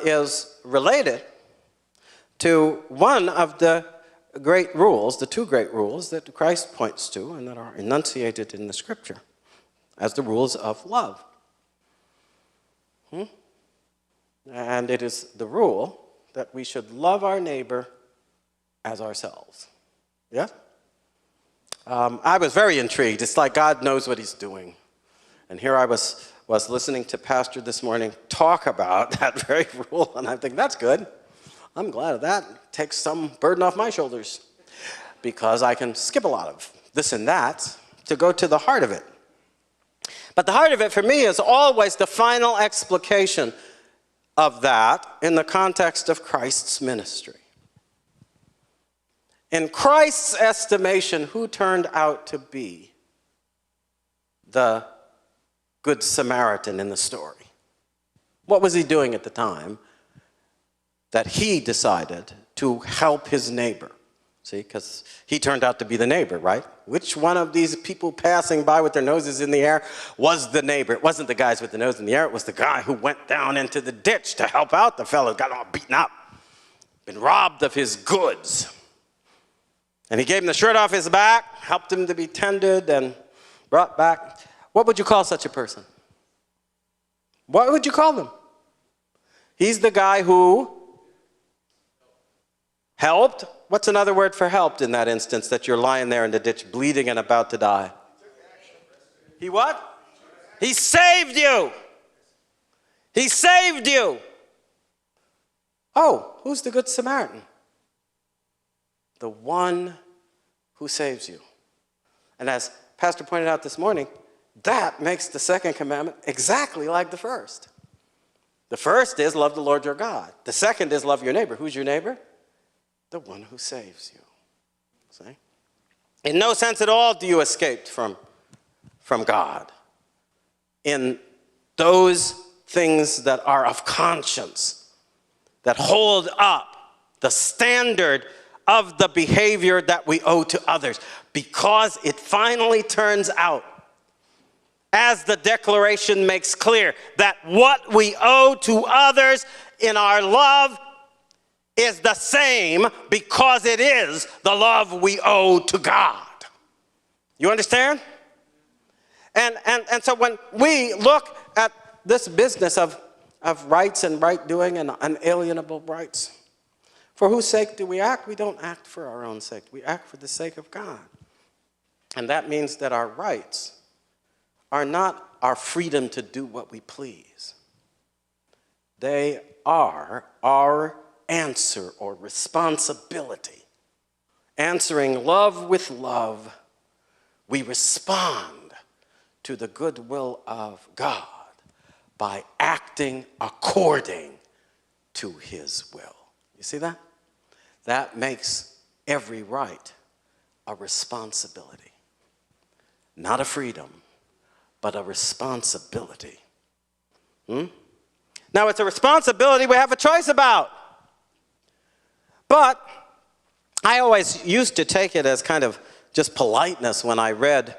Speaker 3: is related to one of the great rules, the two great rules that Christ points to and that are enunciated in the Scripture as the rules of love. And it is the rule that we should love our neighbor as ourselves. Yeah? I was very intrigued. It's like God knows what he's doing. And here I was listening to Pastor this morning talk about that very rule, and I'm thinking, that's good. I'm glad of that. It takes some burden off my shoulders because I can skip a lot of this and that to go to the heart of it. But the heart of it for me is always the final explication of that in the context of Christ's ministry. In Christ's estimation, who turned out to be the Good Samaritan in the story? What was he doing at the time that he decided to help his neighbor? See, because he turned out to be the neighbor, right? Which one of these people passing by with their noses in the air was the neighbor? It wasn't the guys with the nose in the air. It was the guy who went down into the ditch to help out the fellow who got all beaten up, been robbed of his goods. And he gave him the shirt off his back, helped him to be tended and brought back. What would you call such a person? What would you call them? He's the guy who helped. What's another word for helped in that instance, that you're lying there in the ditch bleeding and about to die? He what? He saved you. He saved you. Oh, who's the Good Samaritan? The one who saves you. And as Pastor pointed out this morning, that makes the second commandment exactly like the first. The first is love the Lord your God. The second is love your neighbor. Who's your neighbor? The one who saves you. See? In no sense at all do you escape from God. In those things that are of conscience, that hold up the standard of the behavior that we owe to others, because it finally turns out, as the declaration makes clear, that what we owe to others in our love is the same because it is the love we owe to God. You understand? And so when we look at this business of rights and right doing and unalienable rights, for whose sake do we act? We don't act for our own sake. We act for the sake of God. And that means that our rights are not our freedom to do what we please. They are our answer or responsibility. Answering love with love, we respond to the goodwill of God by acting according to his will. You see that? That makes every right a responsibility. Not a freedom, but a responsibility. Now, it's a responsibility we have a choice about. But I always used to take it as kind of just politeness when I read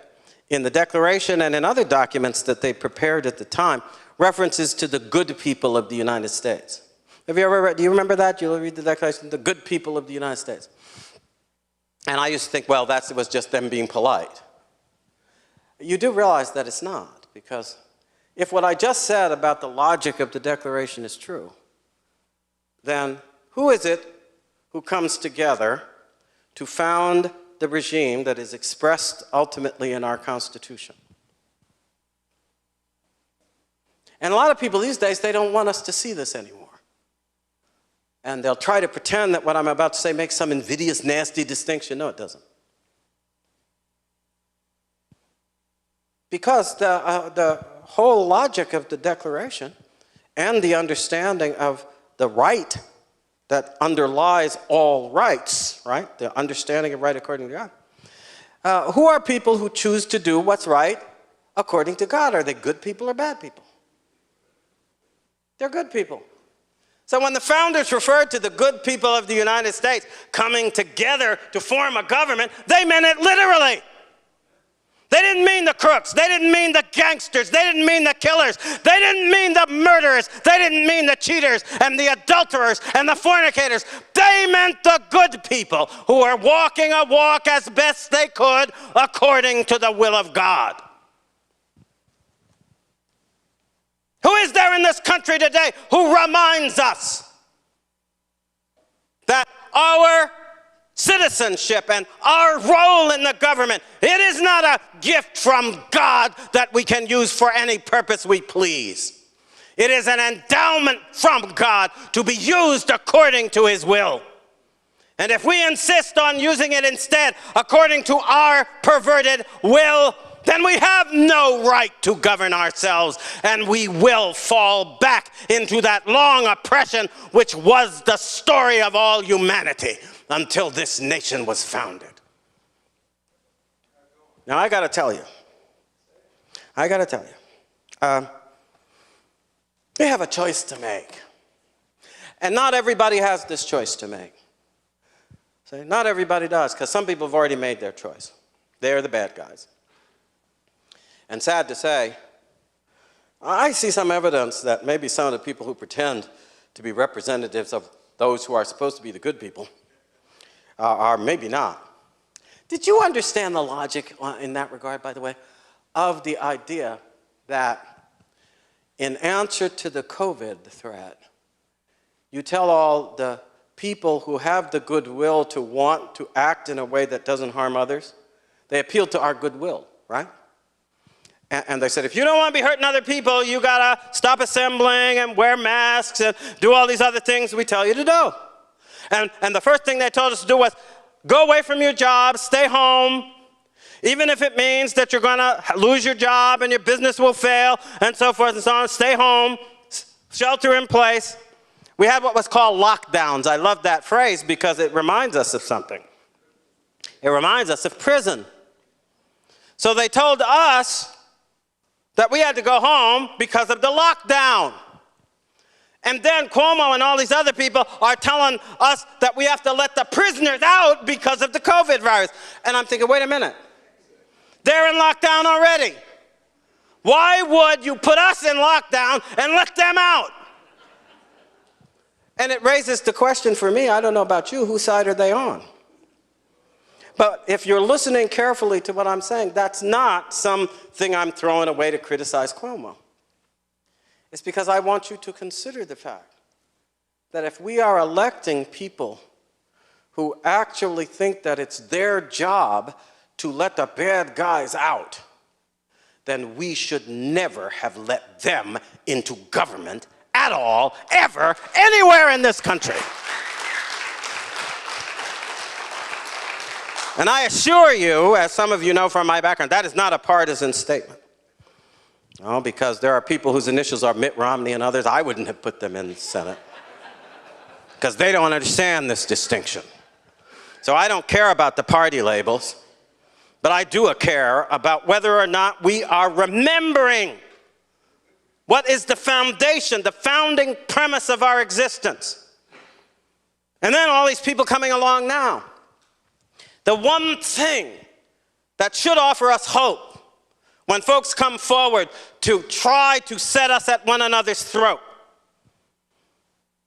Speaker 3: in the Declaration and in other documents that they prepared at the time, references to the good people of the United States. Have you ever read, do you remember that? You'll read the Declaration, the good people of the United States. And I used to think, well, it was just them being polite. You do realize that it's not, because if what I just said about the logic of the Declaration is true, then who is it who comes together to found the regime that is expressed ultimately in our Constitution? And a lot of people these days, they don't want us to see this anymore. And they'll try to pretend that what I'm about to say makes some invidious, nasty distinction. No, it doesn't. Because the whole logic of the Declaration and the understanding of the right that underlies all rights, right? The understanding of right according to God. Who are people who choose to do what's right according to God? Are they good people or bad people? They're good people. So when the founders referred to the good people of the United States coming together to form a government, they meant it literally. They didn't mean the crooks. They didn't mean the gangsters. They didn't mean the killers. They didn't mean the murderers. They didn't mean the cheaters and the adulterers and the fornicators. They meant the good people who were walking a walk as best they could according to the will of God. Who is there in this country today who reminds us that our citizenship and our role in the government, it is not a gift from God that we can use for any purpose we please. It is an endowment from God to be used according to his will. And if we insist on using it instead according to our perverted will, then we have no right to govern ourselves, and we will fall back into that long oppression which was the story of all humanity until this nation was founded. Now, I got to tell you, we have a choice to make. And not everybody has this choice to make. See, not everybody does, because some people have already made their choice. They're the bad guys. And sad to say, I see some evidence that maybe some of the people who pretend to be representatives of those who are supposed to be the good people are maybe not. Did you understand the logic in that regard, by the way, of the idea that in answer to the COVID threat, you tell all the people who have the goodwill to want to act in a way that doesn't harm others, they appeal to our goodwill, right? And they said, if you don't want to be hurting other people, you got to stop assembling and wear masks and do all these other things we tell you to do. And the first thing they told us to do was, go away from your job, stay home, even if it means that you're going to lose your job and your business will fail and so forth and so on. Stay home, shelter in place. We had what was called lockdowns. I love that phrase because it reminds us of something. It reminds us of prison. So they told us that we had to go home because of the lockdown. And then Cuomo and all these other people are telling us that we have to let the prisoners out because of the COVID virus. And I'm thinking, wait a minute. They're in lockdown already. Why would you put us in lockdown and let them out? And it raises the question for me, I don't know about you, whose side are they on? But if you're listening carefully to what I'm saying, that's not something I'm throwing away to criticize Cuomo. It's because I want you to consider the fact that if we are electing people who actually think that it's their job to let the bad guys out, then we should never have let them into government at all, ever, anywhere in this country. And I assure you, as some of you know from my background, that is not a partisan statement. No, because there are people whose initials are Mitt Romney and others, I wouldn't have put them in the Senate. Because they don't understand this distinction. So I don't care about the party labels, but I do care about whether or not we are remembering what is the foundation, the founding premise of our existence. And then all these people coming along now. The one thing that should offer us hope when folks come forward to try to set us at one another's throat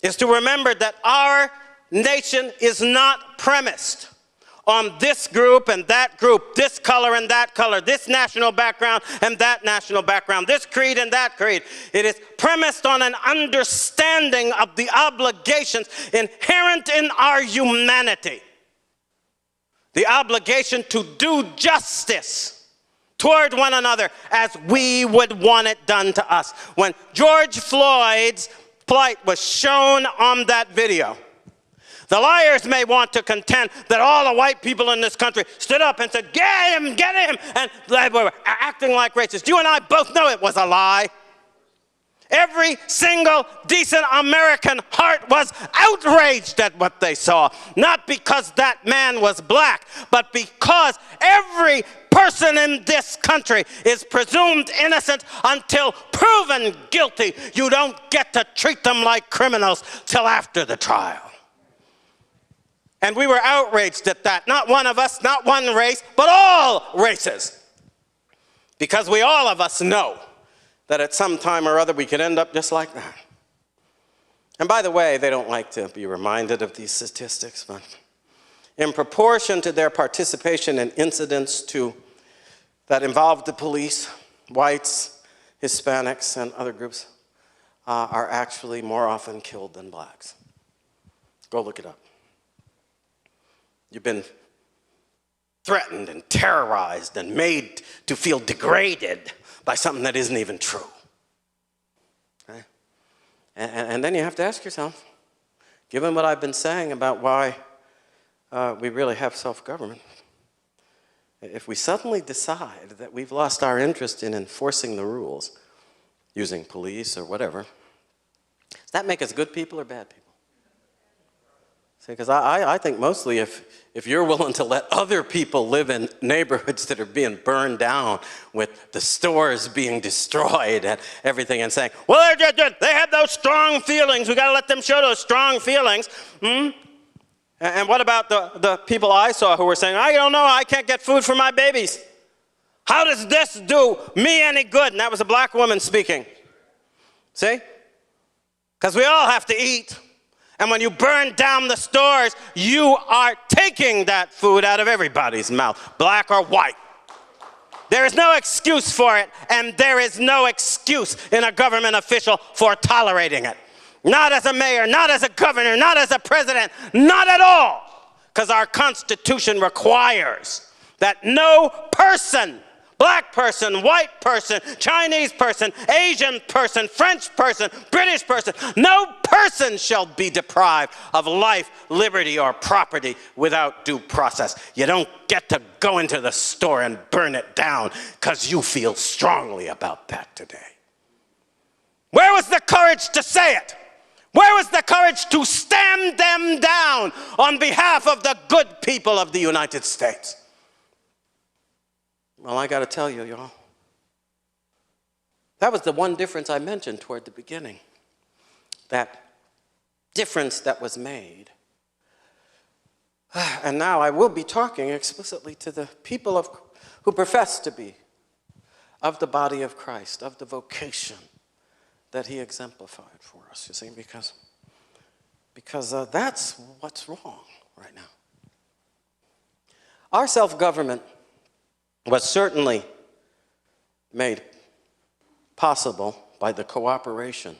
Speaker 3: is to remember that our nation is not premised on this group and that group, this color and that color, this national background and that national background, this creed and that creed. It is premised on an understanding of the obligations inherent in our humanity. The obligation to do justice toward one another as we would want it done to us. When George Floyd's plight was shown on that video, The liars may want to contend that all the white people in this country stood up and said, get him, and they were acting like racists. You and I both know it was a lie. Every single decent American heart was outraged at what they saw, not because that man was black, but because every person in this country is presumed innocent until proven guilty. You don't get to treat them like criminals till after the trial. And we were outraged at that. Not one of us, not one race, but all races. Because we all of us know that at some time or other we could end up just like that. And by the way, they don't like to be reminded of these statistics, but in proportion to their participation in incidents that involve the police, whites, Hispanics, and other groups are actually more often killed than blacks. Go look it up. You've been threatened and terrorized and made to feel degraded by something that isn't even true. Okay? And then you have to ask yourself, given what I've been saying about why we really have self-government, if we suddenly decide that we've lost our interest in enforcing the rules, using police or whatever, does that make us good people or bad people? See, because I think mostly if you're willing to let other people live in neighborhoods that are being burned down with the stores being destroyed and everything and saying, well, they have those strong feelings. We got to let them show those strong feelings. And what about the people I saw who were saying, I don't know, I can't get food for my babies. How does this do me any good? And that was a black woman speaking. See? Because we all have to eat. And when you burn down the stores, you are taking that food out of everybody's mouth, black or white. There is no excuse for it, and there is no excuse in a government official for tolerating it. Not as a mayor, not as a governor, not as a president, not at all. Because our Constitution requires that no person, black person, white person, Chinese person, Asian person, French person, British person, no person shall be deprived of life, liberty, or property without due process. You don't get to go into the store and burn it down because you feel strongly about that today. Where was the courage to say it? Where was the courage to stand them down on behalf of the good people of the United States? Well, I got to tell you, y'all, that was the one difference I mentioned toward the beginning. That difference that was made. And now I will be talking explicitly to the people who profess to be of the body of Christ, of the vocation that he exemplified for us, you see, because that's what's wrong right now. Our self-government was certainly made possible by the cooperation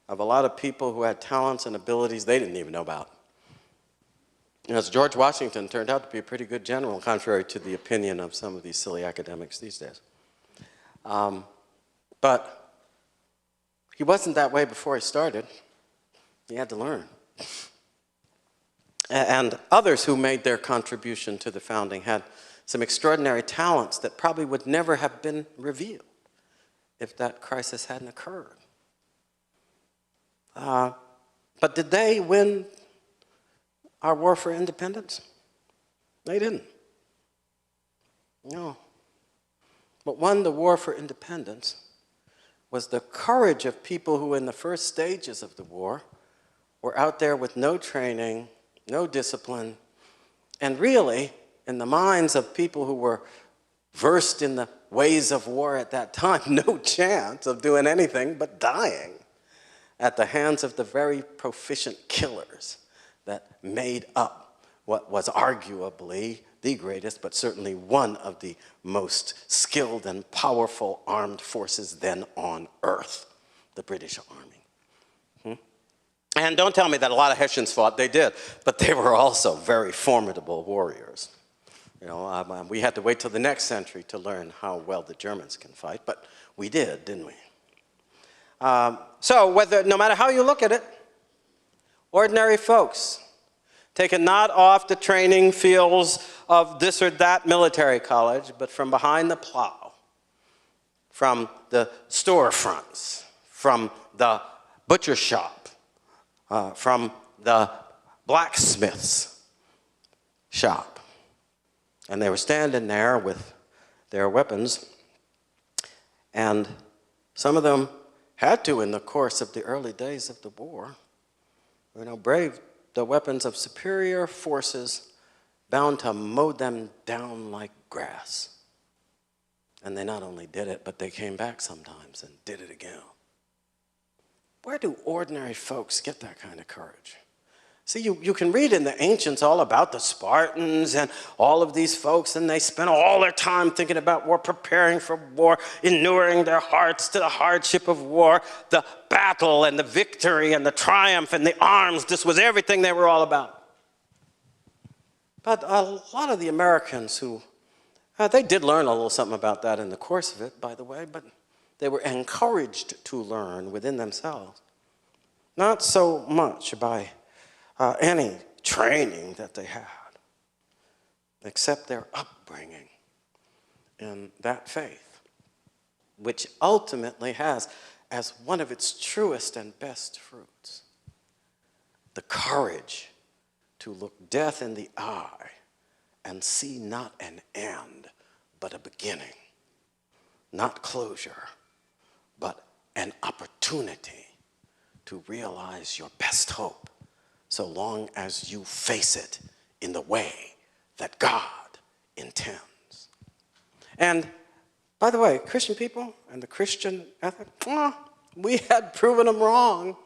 Speaker 3: of a lot of people who had talents and abilities they didn't even know about. As George Washington turned out to be a pretty good general, contrary to the opinion of some of these silly academics these days. But he wasn't that way before he started. He had to learn. And others who made their contribution to the founding had some extraordinary talents that probably would never have been revealed if that crisis hadn't occurred. But did they win our war for independence? They didn't. No. What won the war for independence was the courage of people who in the first stages of the war were out there with no training, no discipline, and really, in the minds of people who were versed in the ways of war at that time, no chance of doing anything but dying at the hands of the very proficient killers that made up what was arguably the greatest, but certainly one of the most skilled and powerful armed forces then on earth, the British Army. And don't tell me that a lot of Hessians fought, they did, but they were also very formidable warriors. You know, we had to wait till the next century to learn how well the Germans can fight, but we did, didn't we? So no matter how you look at it, ordinary folks taken not off the training fields of this or that military college, but from behind the plow, from the storefronts, from the butcher shop, from the blacksmith's shop. And they were standing there with their weapons, and some of them had to, in the course of the early days of the war, brave the weapons of superior forces bound to mow them down like grass. And they not only did it, but they came back sometimes and did it again. Where do ordinary folks get that kind of courage? See, you can read in the ancients all about the Spartans and all of these folks, and they spent all their time thinking about war, preparing for war, inuring their hearts to the hardship of war, the battle and the victory and the triumph and the arms. This was everything they were all about. But a lot of the Americans who, they did learn a little something about that in the course of it, by the way, but they were encouraged to learn within themselves. Not so much by any training that they had, except their upbringing in that faith, which ultimately has as one of its truest and best fruits the courage to look death in the eye and see not an end, but a beginning, not closure, but an opportunity to realize your best hope, so long as you face it in the way that God intends. And by the way, Christian people and the Christian ethic, we had proven them wrong.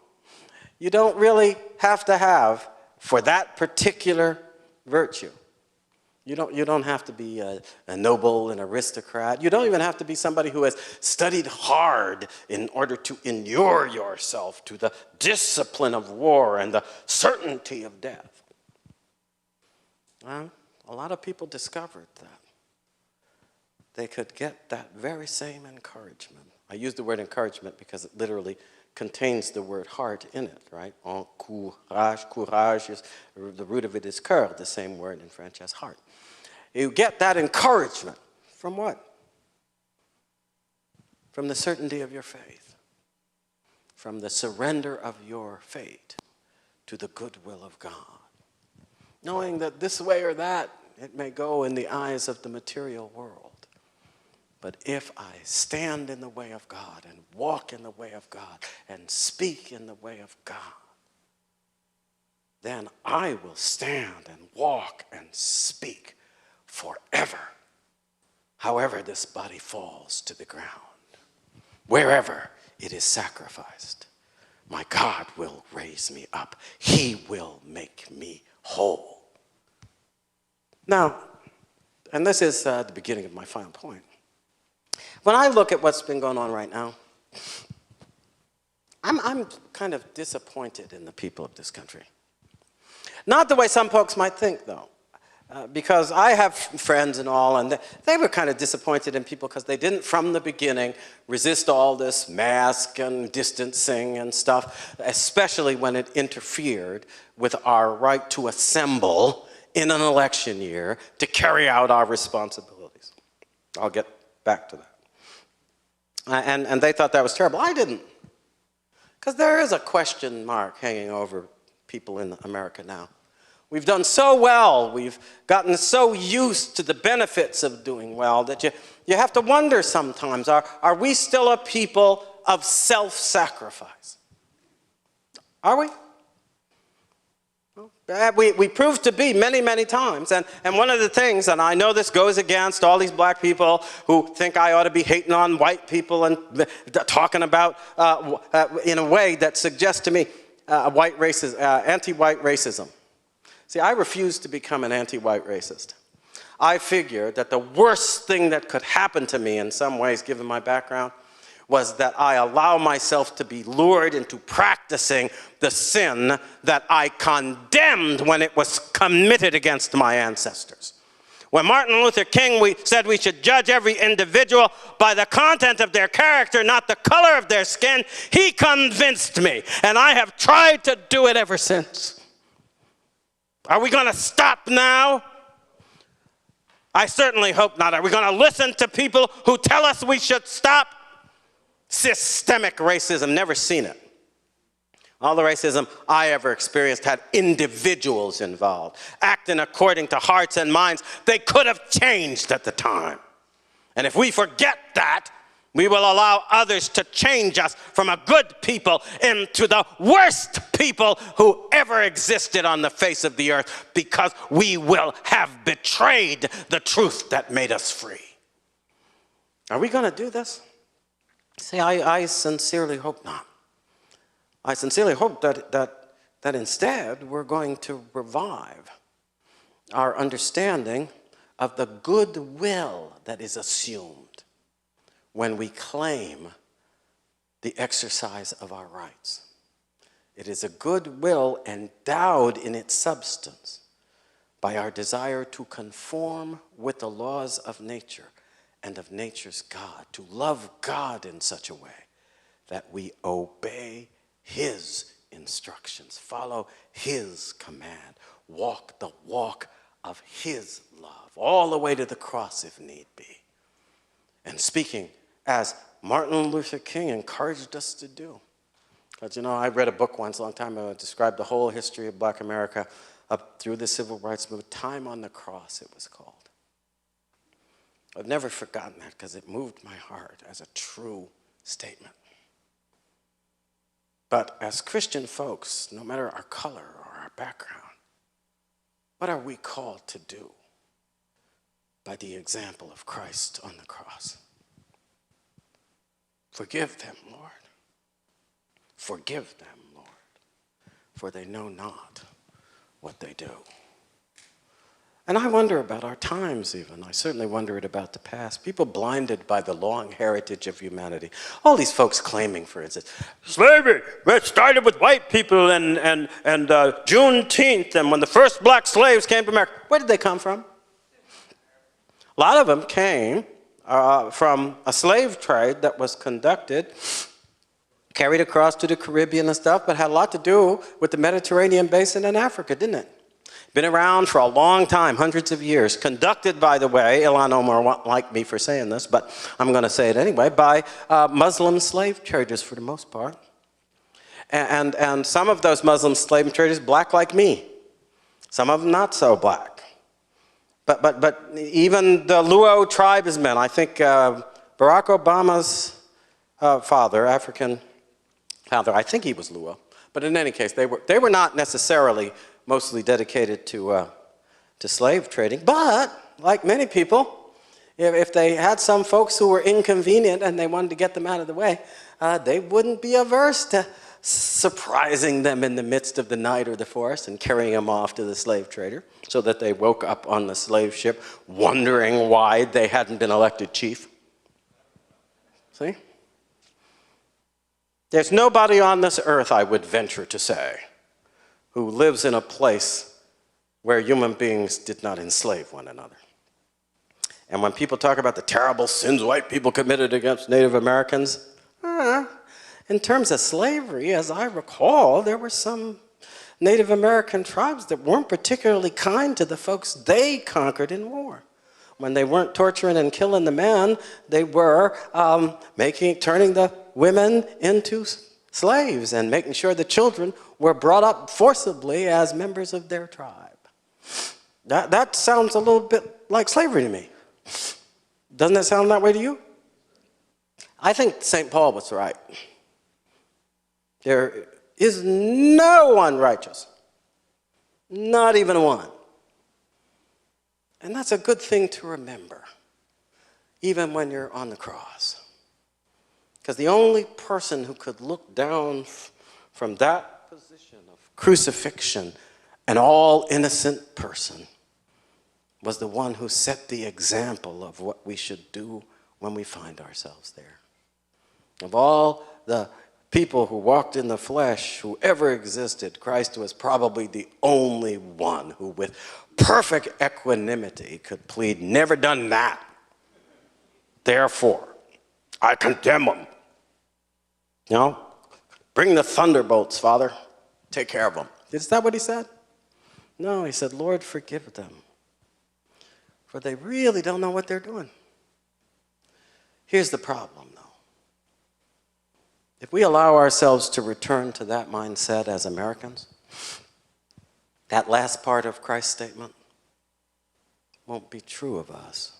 Speaker 3: You don't really have to have, for that particular virtue, you don't have to be a noble, an aristocrat. You don't even have to be somebody who has studied hard in order to inure yourself to the discipline of war and the certainty of death. Well, a lot of people discovered that they could get that very same encouragement. I use the word encouragement because it literally contains the word heart in it, right? Encourage, courage, the root of it is cœur, the same word in French as heart. You get that encouragement from what? From the certainty of your faith, from the surrender of your fate to the goodwill of God. Knowing that this way or that, it may go in the eyes of the material world. But if I stand in the way of God and walk in the way of God and speak in the way of God, then I will stand and walk and speak forever, however this body falls to the ground, wherever it is sacrificed. My God will raise me up. He will make me whole. Now, and this is the beginning of my final point. When I look at what's been going on right now, I'm kind of disappointed in the people of this country. Not the way some folks might think, though, because I have friends and all, and they were kind of disappointed in people because they didn't, from the beginning, resist all this mask and distancing and stuff, especially when it interfered with our right to assemble in an election year to carry out our responsibilities. I'll get back to that. And they thought that was terrible. I didn't. Because there is a question mark hanging over people in America now. We've done so well, we've gotten so used to the benefits of doing well that you have to wonder sometimes, are we still a people of self-sacrifice? Are we? We proved to be many, many times. And one of the things, and I know this goes against all these black people who think I ought to be hating on white people and talking about, in a way that suggests to me anti-white racism. See, I refuse to become an anti-white racist. I figure that the worst thing that could happen to me in some ways, given my background, was that I allow myself to be lured into practicing the sin that I condemned when it was committed against my ancestors. When Martin Luther King said we should judge every individual by the content of their character, not the color of their skin, he convinced me, and I have tried to do it ever since. Are we going to stop now? I certainly hope not. Are we going to listen to people who tell us we should stop? Systemic racism, never seen it. All the racism I ever experienced had individuals involved, acting according to hearts and minds they could have changed at the time. And if we forget that, we will allow others to change us from a good people into the worst people who ever existed on the face of the earth, because we will have betrayed the truth that made us free. Are we going to do this? See, I sincerely hope not. I sincerely hope that instead we're going to revive our understanding of the goodwill that is assumed when we claim the exercise of our rights. It is a goodwill endowed in its substance by our desire to conform with the laws of nature and of nature's God, to love God in such a way that we obey his instructions, follow his command, walk the walk of his love, all the way to the cross if need be. And speaking as Martin Luther King encouraged us to do. Because, you know, I read a book once, a long time ago, that described the whole history of Black America up through the Civil Rights Movement. Time on the Cross, it was called. I've never forgotten that because it moved my heart as a true statement. But as Christian folks, no matter our color or our background, what are we called to do by the example of Christ on the cross? Forgive them, Lord. Forgive them, Lord, for they know not what they do. And I wonder about our times even. I certainly wonder it about the past. People blinded by the long heritage of humanity. All these folks claiming, for instance, slavery, it started with white people and Juneteenth, and when the first black slaves came to America. Where did they come from? A lot of them came from a slave trade that was conducted, carried across to the Caribbean and stuff, but had a lot to do with the Mediterranean basin in Africa, didn't it? Been around for a long time, hundreds of years. Conducted, by the way, Ilhan Omar won't like me for saying this, but I'm going to say it anyway, by Muslim slave traders for the most part. And some of those Muslim slave traders, black like me. Some of them not so black. But even the Luo tribesmen, I think Barack Obama's father, African father, I think he was Luo. But in any case, they were not necessarily mostly dedicated to slave trading. But, like many people, if they had some folks who were inconvenient and they wanted to get them out of the way, they wouldn't be averse to surprising them in the midst of the night or the forest and carrying them off to the slave trader so that they woke up on the slave ship wondering why they hadn't been elected chief. See? There's nobody on this earth, I would venture to say, who lives in a place where human beings did not enslave one another. And when people talk about the terrible sins white people committed against Native Americans, in terms of slavery, as I recall, there were some Native American tribes that weren't particularly kind to the folks they conquered in war. When they weren't torturing and killing the men, they were turning the women into slaves and making sure the children were brought up forcibly as members of their tribe. That sounds a little bit like slavery to me. Doesn't that sound that way to you? I think St. Paul was right. There is no one righteous, not even one. And that's a good thing to remember, even when you're on the cross. Because the only person who could look down from that position of crucifixion, an all-innocent person, was the one who set the example of what we should do when we find ourselves there. Of all the people who walked in the flesh, who ever existed, Christ was probably the only one who, with perfect equanimity, could plead, never done that. Therefore, I condemn them. You know, bring the thunderbolts, Father. Take care of them. Is that what he said? No, he said, Lord, forgive them, for they really don't know what they're doing. Here's the problem, though. If we allow ourselves to return to that mindset as Americans, that last part of Christ's statement won't be true of us.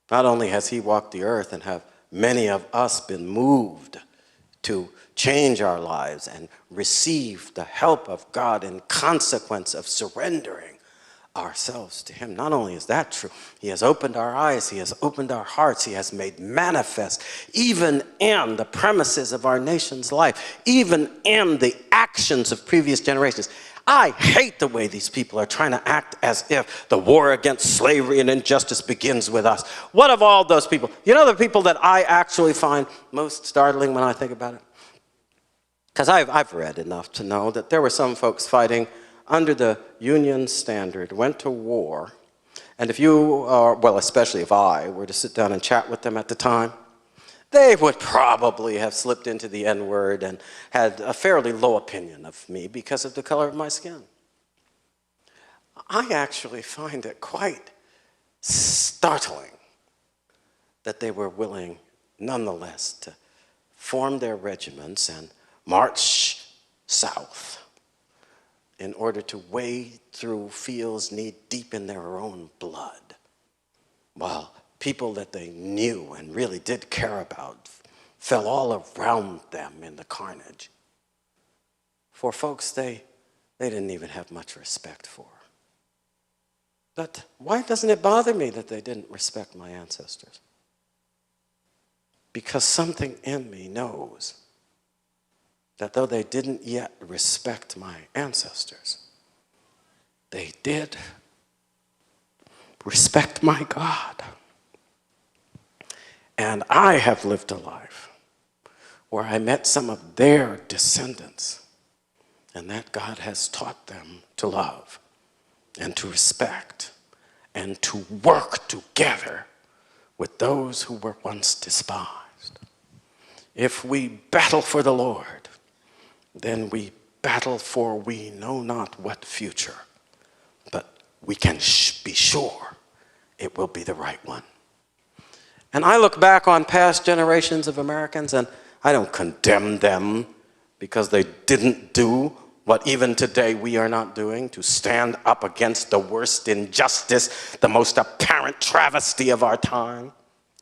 Speaker 3: Not only has he walked the earth and have many of us been moved to change our lives and receive the help of God in consequence of surrendering ourselves to him. Not only is that true, he has opened our eyes, he has opened our hearts, he has made manifest, even in the premises of our nation's life, even in the actions of previous generations. I hate the way these people are trying to act as if the war against slavery and injustice begins with us. What of all those people? You know the people that I actually find most startling when I think about it? Because I've read enough to know that there were some folks fighting under the Union standard, went to war, and if you, well, especially if I were to sit down and chat with them at the time, they would probably have slipped into the N-word and had a fairly low opinion of me because of the color of my skin. I actually find it quite startling that they were willing, nonetheless, to form their regiments and march south in order to wade through fields knee-deep in their own blood, while people that they knew and really did care about fell all around them in the carnage. For folks they didn't even have much respect for. But why doesn't it bother me that they didn't respect my ancestors? Because something in me knows that though they didn't yet respect my ancestors, they did respect my God. And I have lived a life where I met some of their descendants, and that God has taught them to love and to respect and to work together with those who were once despised. If we battle for the Lord, then we battle for we know not what future, but we can be sure it will be the right one. And I look back on past generations of Americans, and I don't condemn them because they didn't do what even today we are not doing, to stand up against the worst injustice, the most apparent travesty of our time,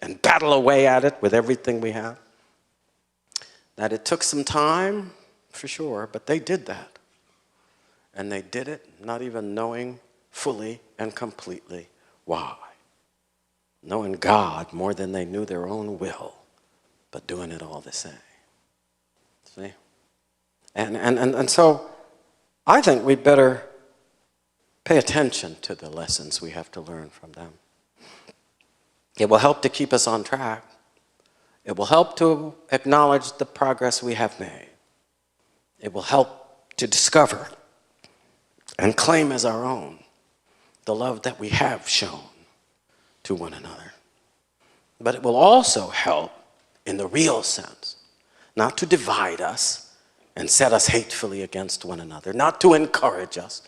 Speaker 3: and battle away at it with everything we have. That it took some time, for sure, but they did that. And they did it not even knowing fully and completely why. Knowing God more than they knew their own will, but doing it all the same. See? And so I think we'd better pay attention to the lessons we have to learn from them. It will help to keep us on track. It will help to acknowledge the progress we have made. It will help to discover and claim as our own the love that we have shown to one another. But it will also help in the real sense, not to divide us and set us hatefully against one another, not to encourage us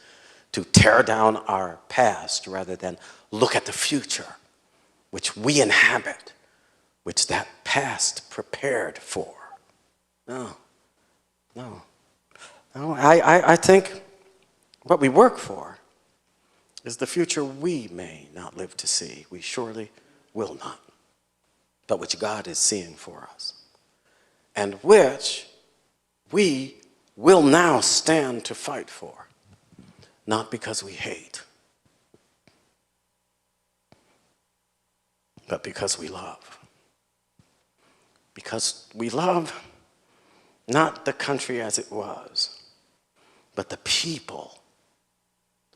Speaker 3: to tear down our past rather than look at the future which we inhabit, which that past prepared for. No. I think what we work for is the future we may not live to see. We surely will not, but which God is seeing for us, and which we will now stand to fight for, not because we hate, but because we love. Because we love not the country as it was, but the people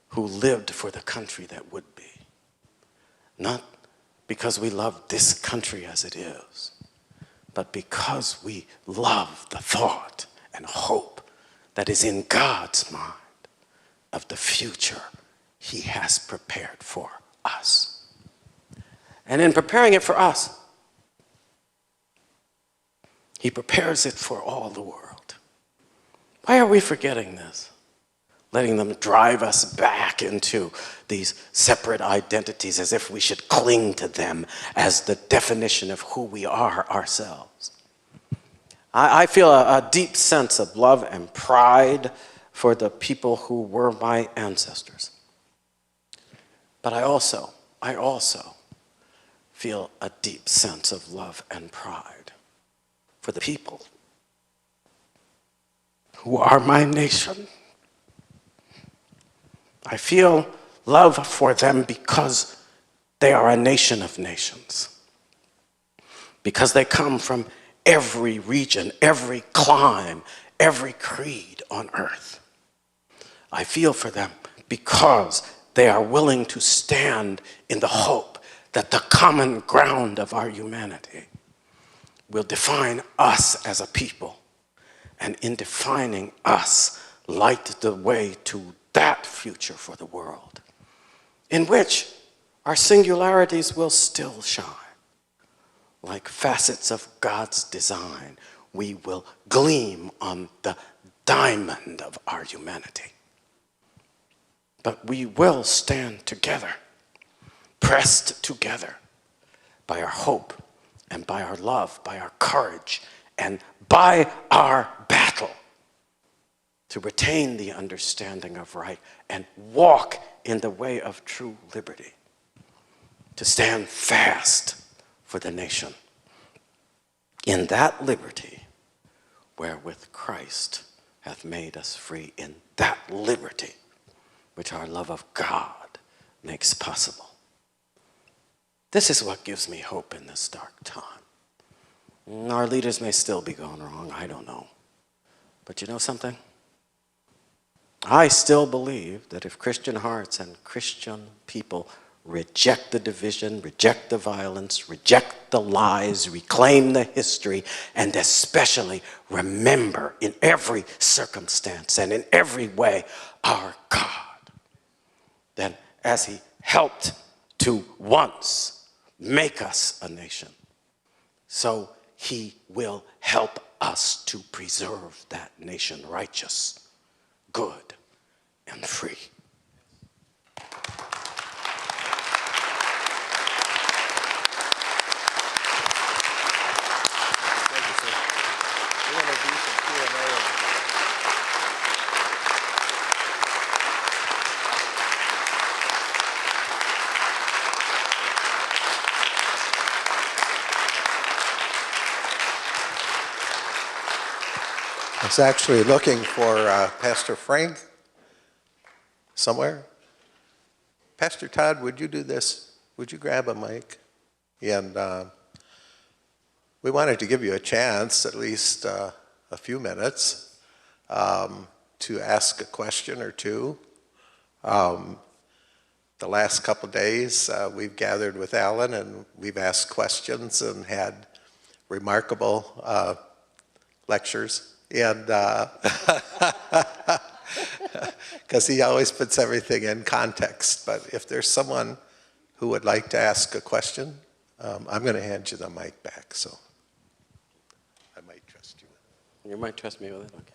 Speaker 3: who lived for the country that would be. Not because we love this country as it is, but because we love the thought and hope that is in God's mind of the future he has prepared for us. And in preparing it for us, he prepares it for all the world. Why are we forgetting this? letting them drive us back into these separate identities as if we should cling to them as the definition of who we are ourselves. I feel a deep sense of love and pride for the people who were my ancestors. But I also feel a deep sense of love and pride for the people who are my nation. I feel love for them because they are a nation of nations, because they come from every region, every clime, every creed on earth. I feel for them because they are willing to stand in the hope that the common ground of our humanity will define us as a people, and in defining us, light the way to that future for the world, in which our singularities will still shine. Like facets of God's design, we will gleam on the diamond of our humanity. But we will stand together, pressed together by our hope and by our love, by our courage, and by our battle to retain the understanding of right and walk in the way of true liberty, to stand fast for the nation in that liberty wherewith Christ hath made us free, in that liberty which our love of God makes possible. This is what gives me hope in this dark time. Our leaders may still be going wrong, I don't know. But you know something? I still believe that if Christian hearts and Christian people reject the division, reject the violence, reject the lies, reclaim the history, and especially remember in every circumstance and in every way our God, then as he helped to once make us a nation, so he will help us to preserve that nation righteous, good, and free.
Speaker 2: I was actually looking for Pastor Frank somewhere. Pastor Todd, would you do this? Would you grab a mic? And we wanted to give you a chance, at least a few minutes, to ask a question or two. The last couple days, we've gathered with Alan and we've asked questions and had remarkable lectures. And because he always puts everything in context. But if there's someone who would like to ask a question, I'm going to hand you the mic back. So I might trust you.
Speaker 3: You might trust me with it? Okay.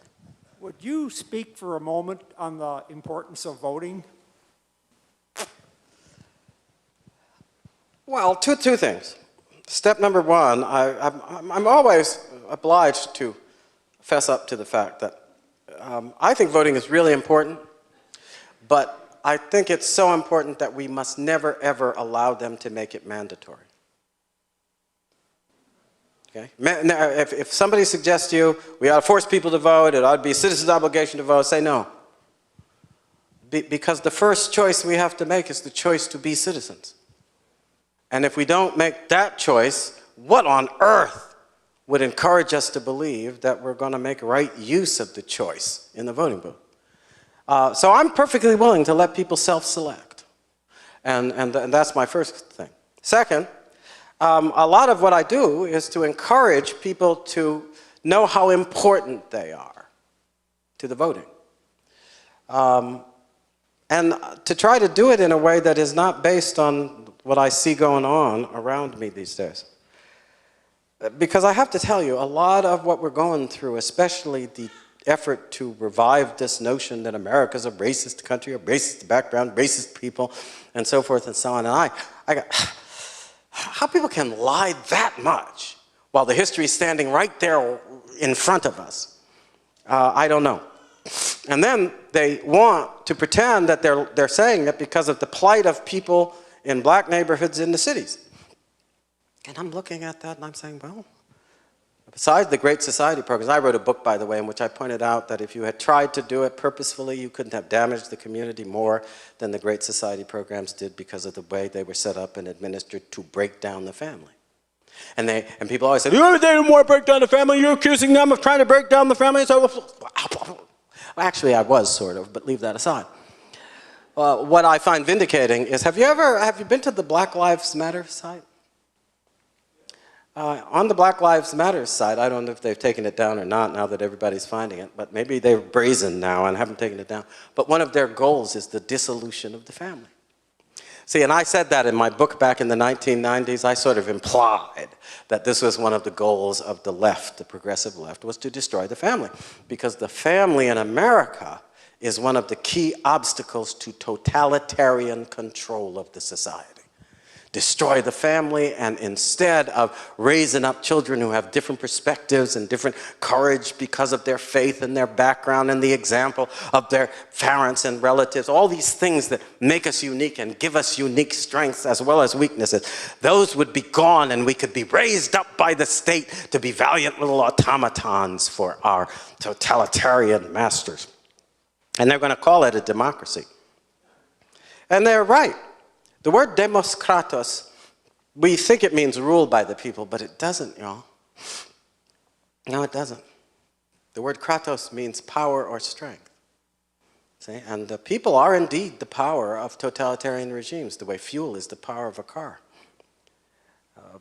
Speaker 4: Would you speak for a moment on the importance of voting?
Speaker 3: Well, two things. Step number one, I'm always obliged to fess up to the fact that I think voting is really important, but I think it's so important that we must never, ever allow them to make it mandatory. Okay? If somebody suggests to you, we ought to force people to vote, it ought to be a citizen's obligation to vote, say no. Because the first choice we have to make is the choice to be citizens. And if we don't make that choice, what on earth would encourage us to believe that we're going to make right use of the choice in the voting booth? So I'm perfectly willing to let people self-select. And that's my first thing. Second, a lot of what I do is to encourage people to know how important they are to the voting. And to try to do it in a way that is not based on what I see going on around me these days. Because I have to tell you, a lot of what we're going through, especially the effort to revive this notion that America's a racist country, a racist background, racist people, and so forth and so on. And I got, how people can lie that much while the history is standing right there in front of us, I don't know. And then they want to pretend that they're saying that because of the plight of people in black neighborhoods in the cities. And I'm looking at that and I'm saying, well, besides the Great Society programs, I wrote a book, by the way, in which I pointed out that if you had tried to do it purposefully, you couldn't have damaged the community more than the Great Society programs did because of the way they were set up and administered to break down the family. And people always say, oh, they didn't want to break down the family, you're accusing them of trying to break down the family. So, well, actually, I was, sort of, but leave that aside. What I find vindicating is, have you been to the Black Lives Matter site? On the Black Lives Matter site, I don't know if they've taken it down or not now that everybody's finding it, but maybe they're brazen now and haven't taken it down. But one of their goals is the dissolution of the family. See, and I said that in my book back in the 1990s. I sort of implied that this was one of the goals of the left, the progressive left, was to destroy the family. Because the family in America is one of the key obstacles to totalitarian control of the society. Destroy the family, and instead of raising up children who have different perspectives and different courage because of their faith and their background and the example of their parents and relatives, all these things that make us unique and give us unique strengths as well as weaknesses, those would be gone and we could be raised up by the state to be valiant little automatons for our totalitarian masters. And they're going to call it a democracy. And they're right. The word demokratos, we think it means ruled by the people, but it doesn't, y'all. No, it doesn't. The word kratos means power or strength. See? And the people are indeed the power of totalitarian regimes, the way fuel is the power of a car.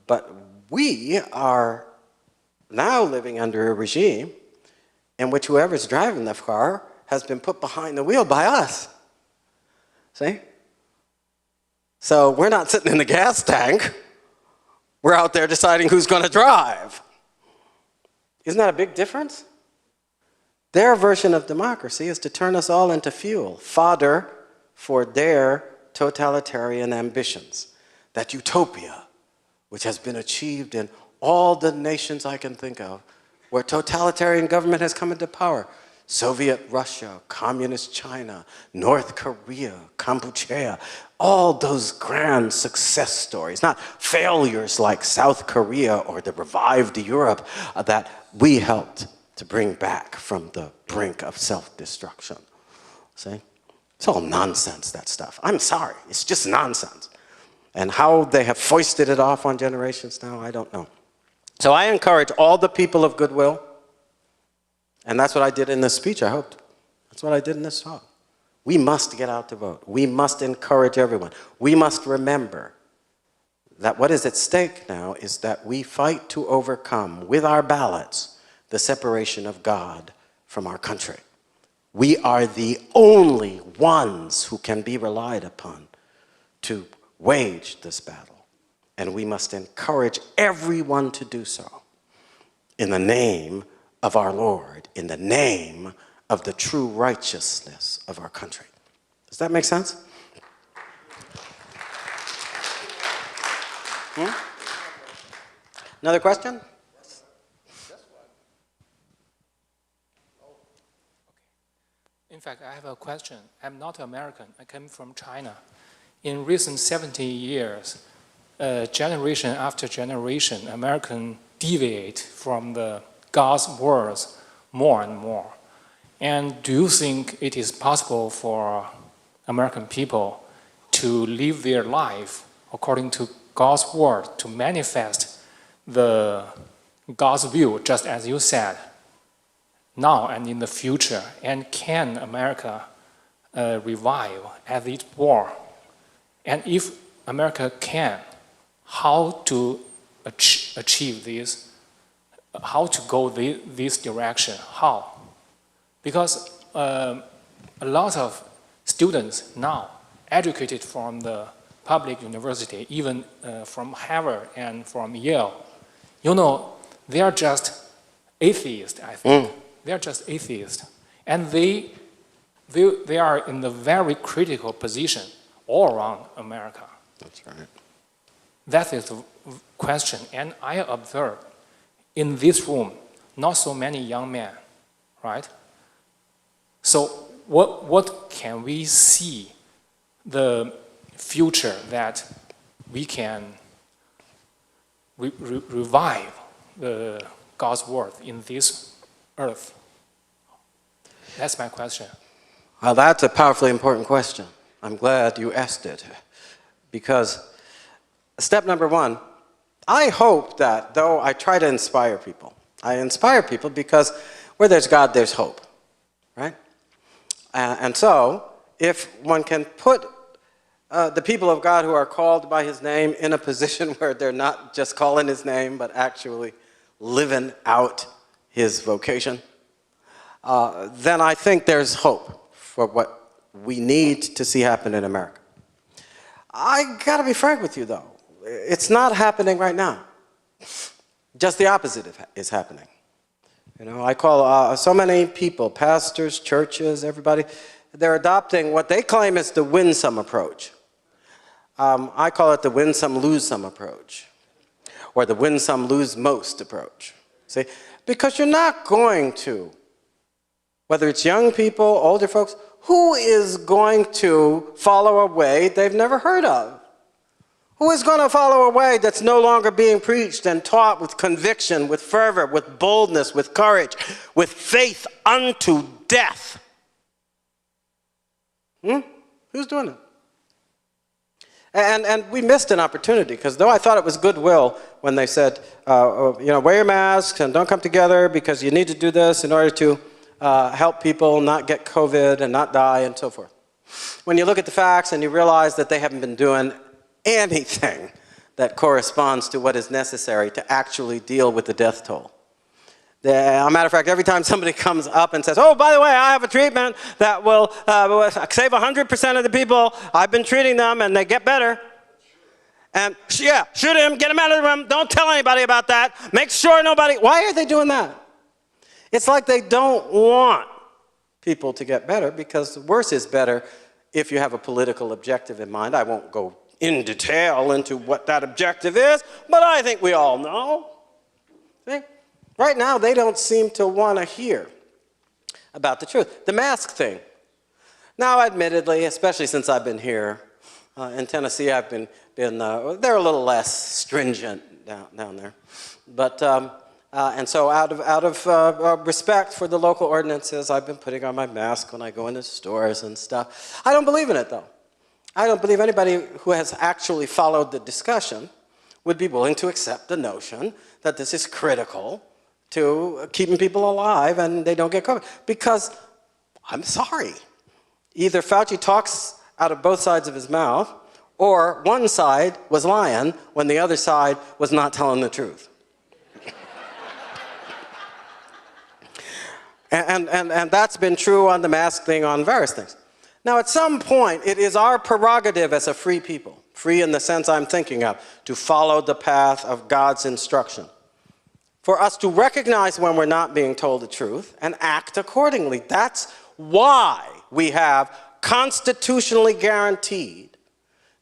Speaker 3: But we are now living under a regime in which whoever's driving the car has been put behind the wheel by us. See? So we're not sitting in the gas tank. We're out there deciding who's going to drive. Isn't that a big difference? Their version of democracy is to turn us all into fuel, fodder for their totalitarian ambitions. That utopia, which has been achieved in all the nations I can think of, where totalitarian government has come into power. Soviet Russia, Communist China, North Korea, Cambodia, all those grand success stories, not failures like South Korea or the revived Europe that we helped to bring back from the brink of self-destruction. See? It's all nonsense, that stuff. I'm sorry, it's just nonsense. And how they have foisted it off on generations now, I don't know. So I encourage all the people of goodwill, and that's what I did in this speech, I hoped. That's what I did in this talk. We must get out to vote. We must encourage everyone. We must remember that what is at stake now is that we fight to overcome, with our ballots, the separation of God from our country. We are the only ones who can be relied upon to wage this battle. And we must encourage everyone to do so in the name of our Lord, in the name of the true righteousness of our country. Does that make sense? Another question?
Speaker 5: In fact, I have a question. I'm not American. I came from China. In recent 70 years, generation after generation, Americans deviate from the God's words more and more. And do you think it is possible for American people to live their life according to God's word, to manifest the God's view, just as you said, now and in the future? And can America revive as it were? And if America can, how to achieve this? How to go this direction? How? Because a lot of students now, educated from the public university, even from Harvard and from Yale, you know, they are just atheists, I think. they're just atheists. And they are in a very critical position all around America.
Speaker 3: That's right.
Speaker 5: That is the question. And I observe in this room, not so many young men, right? So what can we see the future that we can revive the God's word in this earth? That's my question.
Speaker 3: Well, that's a powerfully important question. I'm glad you asked it. Because step number one, I hope that though I try to inspire people, I inspire people because where there's God, there's hope, right? And so, if one can put the people of God who are called by his name in a position where they're not just calling his name, but actually living out his vocation, then I think there's hope for what we need to see happen in America. I gotta be frank with you though, it's not happening right now. Just the opposite is happening. You know, I call so many people, pastors, churches, everybody, they're adopting what they claim is the win-some approach. I call it the win-some, lose-some approach, or the win-some, lose-most approach. See, because you're not going to, whether it's young people, older folks, who is going to follow a way they've never heard of? Who is going to follow a way that's no longer being preached and taught with conviction, with fervor, with boldness, with courage, with faith unto death? Who's doing it? And we missed an opportunity, because though I thought it was goodwill when they said, you know, wear your masks and don't come together because you need to do this in order to help people not get COVID and not die and so forth. When you look at the facts and you realize that they haven't been doing anything that corresponds to what is necessary to actually deal with the death toll. As a matter of fact, every time somebody comes up and says, oh, by the way, I have a treatment that will save 100% of the people, I've been treating them and they get better. And yeah, shoot him, get him out of the room, don't tell anybody about that, make sure nobody, why are they doing that? It's like they don't want people to get better, because worse is better if you have a political objective in mind. I won't go in detail into what that objective is, but I think we all know. See? Right now, they don't seem to want to hear about the truth. The mask thing. Now, admittedly, especially since I've been here in Tennessee, I've been they're a little less stringent down there. But, and so out of respect for the local ordinances, I've been putting on my mask when I go into stores and stuff. I don't believe in it, though. I don't believe anybody who has actually followed the discussion would be willing to accept the notion that this is critical to keeping people alive and they don't get COVID. Because, I'm sorry, either Fauci talks out of both sides of his mouth, or one side was lying when the other side was not telling the truth. and that's been true on the mask thing, on various things. Now, at some point, it is our prerogative as a free people, free in the sense I'm thinking of, to follow the path of God's instruction, for us to recognize when we're not being told the truth and act accordingly. That's why we have constitutionally guaranteed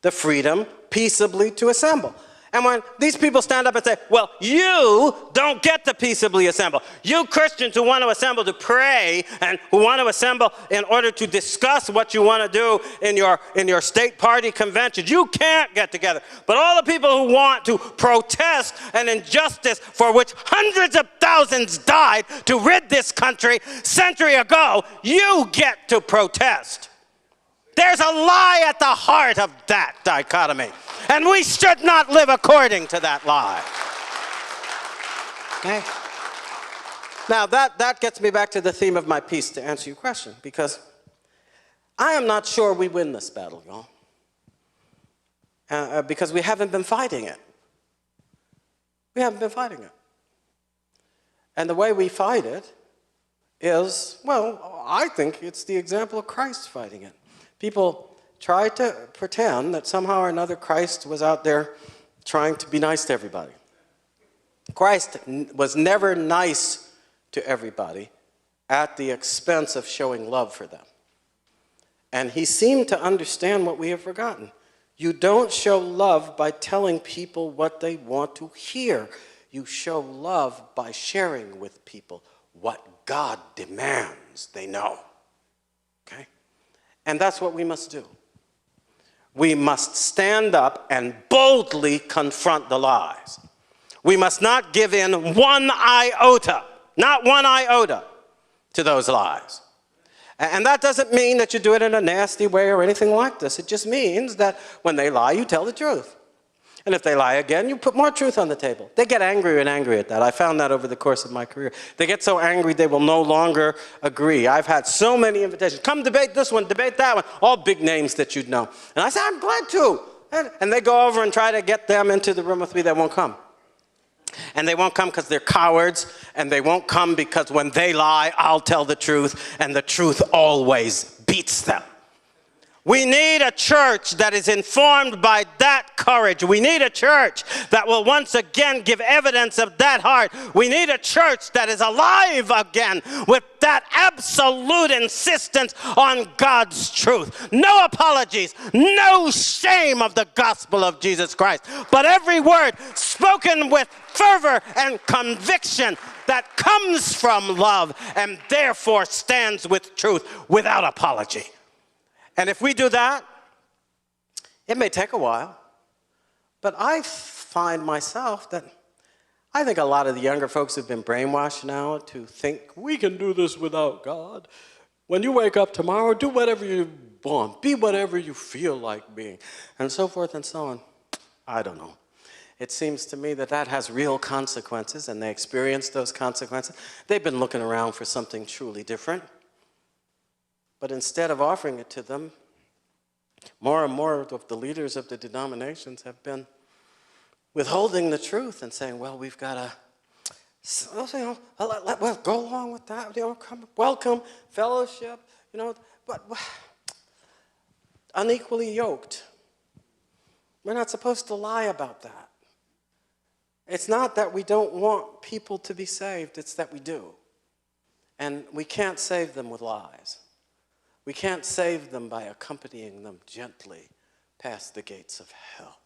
Speaker 3: the freedom peaceably to assemble. And when these people stand up and say, well, you don't get to peaceably assemble. You Christians who want to assemble to pray and who want to assemble in order to discuss what you want to do in your state party conventions, you can't get together. But all the people who want to protest an injustice for which hundreds of thousands died to rid this country a century ago, you get to protest. There's a lie at the heart of that dichotomy. And we should not live according to that lie. Okay? Now, that gets me back to the theme of my piece to answer your question, because I am not sure we win this battle, y'all. Because we haven't been fighting it. We haven't been fighting it. And the way we fight it is, well, I think it's the example of Christ fighting it. People try to pretend that somehow or another Christ was out there trying to be nice to everybody. Christ was never nice to everybody at the expense of showing love for them. And he seemed to understand what we have forgotten. You don't show love by telling people what they want to hear. You show love by sharing with people what God demands they know. Okay? And that's what we must do. We must stand up and boldly confront the lies. We must not give in one iota, not one iota, to those lies. And that doesn't mean that you do it in a nasty way or anything like this. It just means that when they lie, you tell the truth. And if they lie again, you put more truth on the table. They get angrier and angrier at that. I found that over the course of my career. They get so angry they will no longer agree. I've had so many invitations. Come debate this one, debate that one. All big names that you'd know. And I say, I'm glad to. And they go over and try to get them into the room with me. They won't come. And they won't come because they're cowards, and they won't come because when they lie, I'll tell the truth, and the truth always beats them. We need a church that is informed by that courage. We need a church that will once again give evidence of that heart. We need a church that is alive again with that absolute insistence on God's truth. No apologies, no shame of the gospel of Jesus Christ, but every word spoken with fervor and conviction that comes from love and therefore stands with truth without apology. And if we do that, it may take a while, but I find myself that I think a lot of the younger folks have been brainwashed now to think we can do this without God. When you wake up tomorrow, do whatever you want, be whatever you feel like being, and so forth and so on. I don't know. It seems to me that that has real consequences, and they experience those consequences. They've been looking around for something truly different. But instead of offering it to them, more and more of the leaders of the denominations have been withholding the truth and saying, well, we've got to, well, go along with that, welcome, fellowship, but unequally yoked. We're not supposed to lie about that. It's not that we don't want people to be saved, it's that we do. And we can't save them with lies. We can't save them by accompanying them gently past the gates of hell.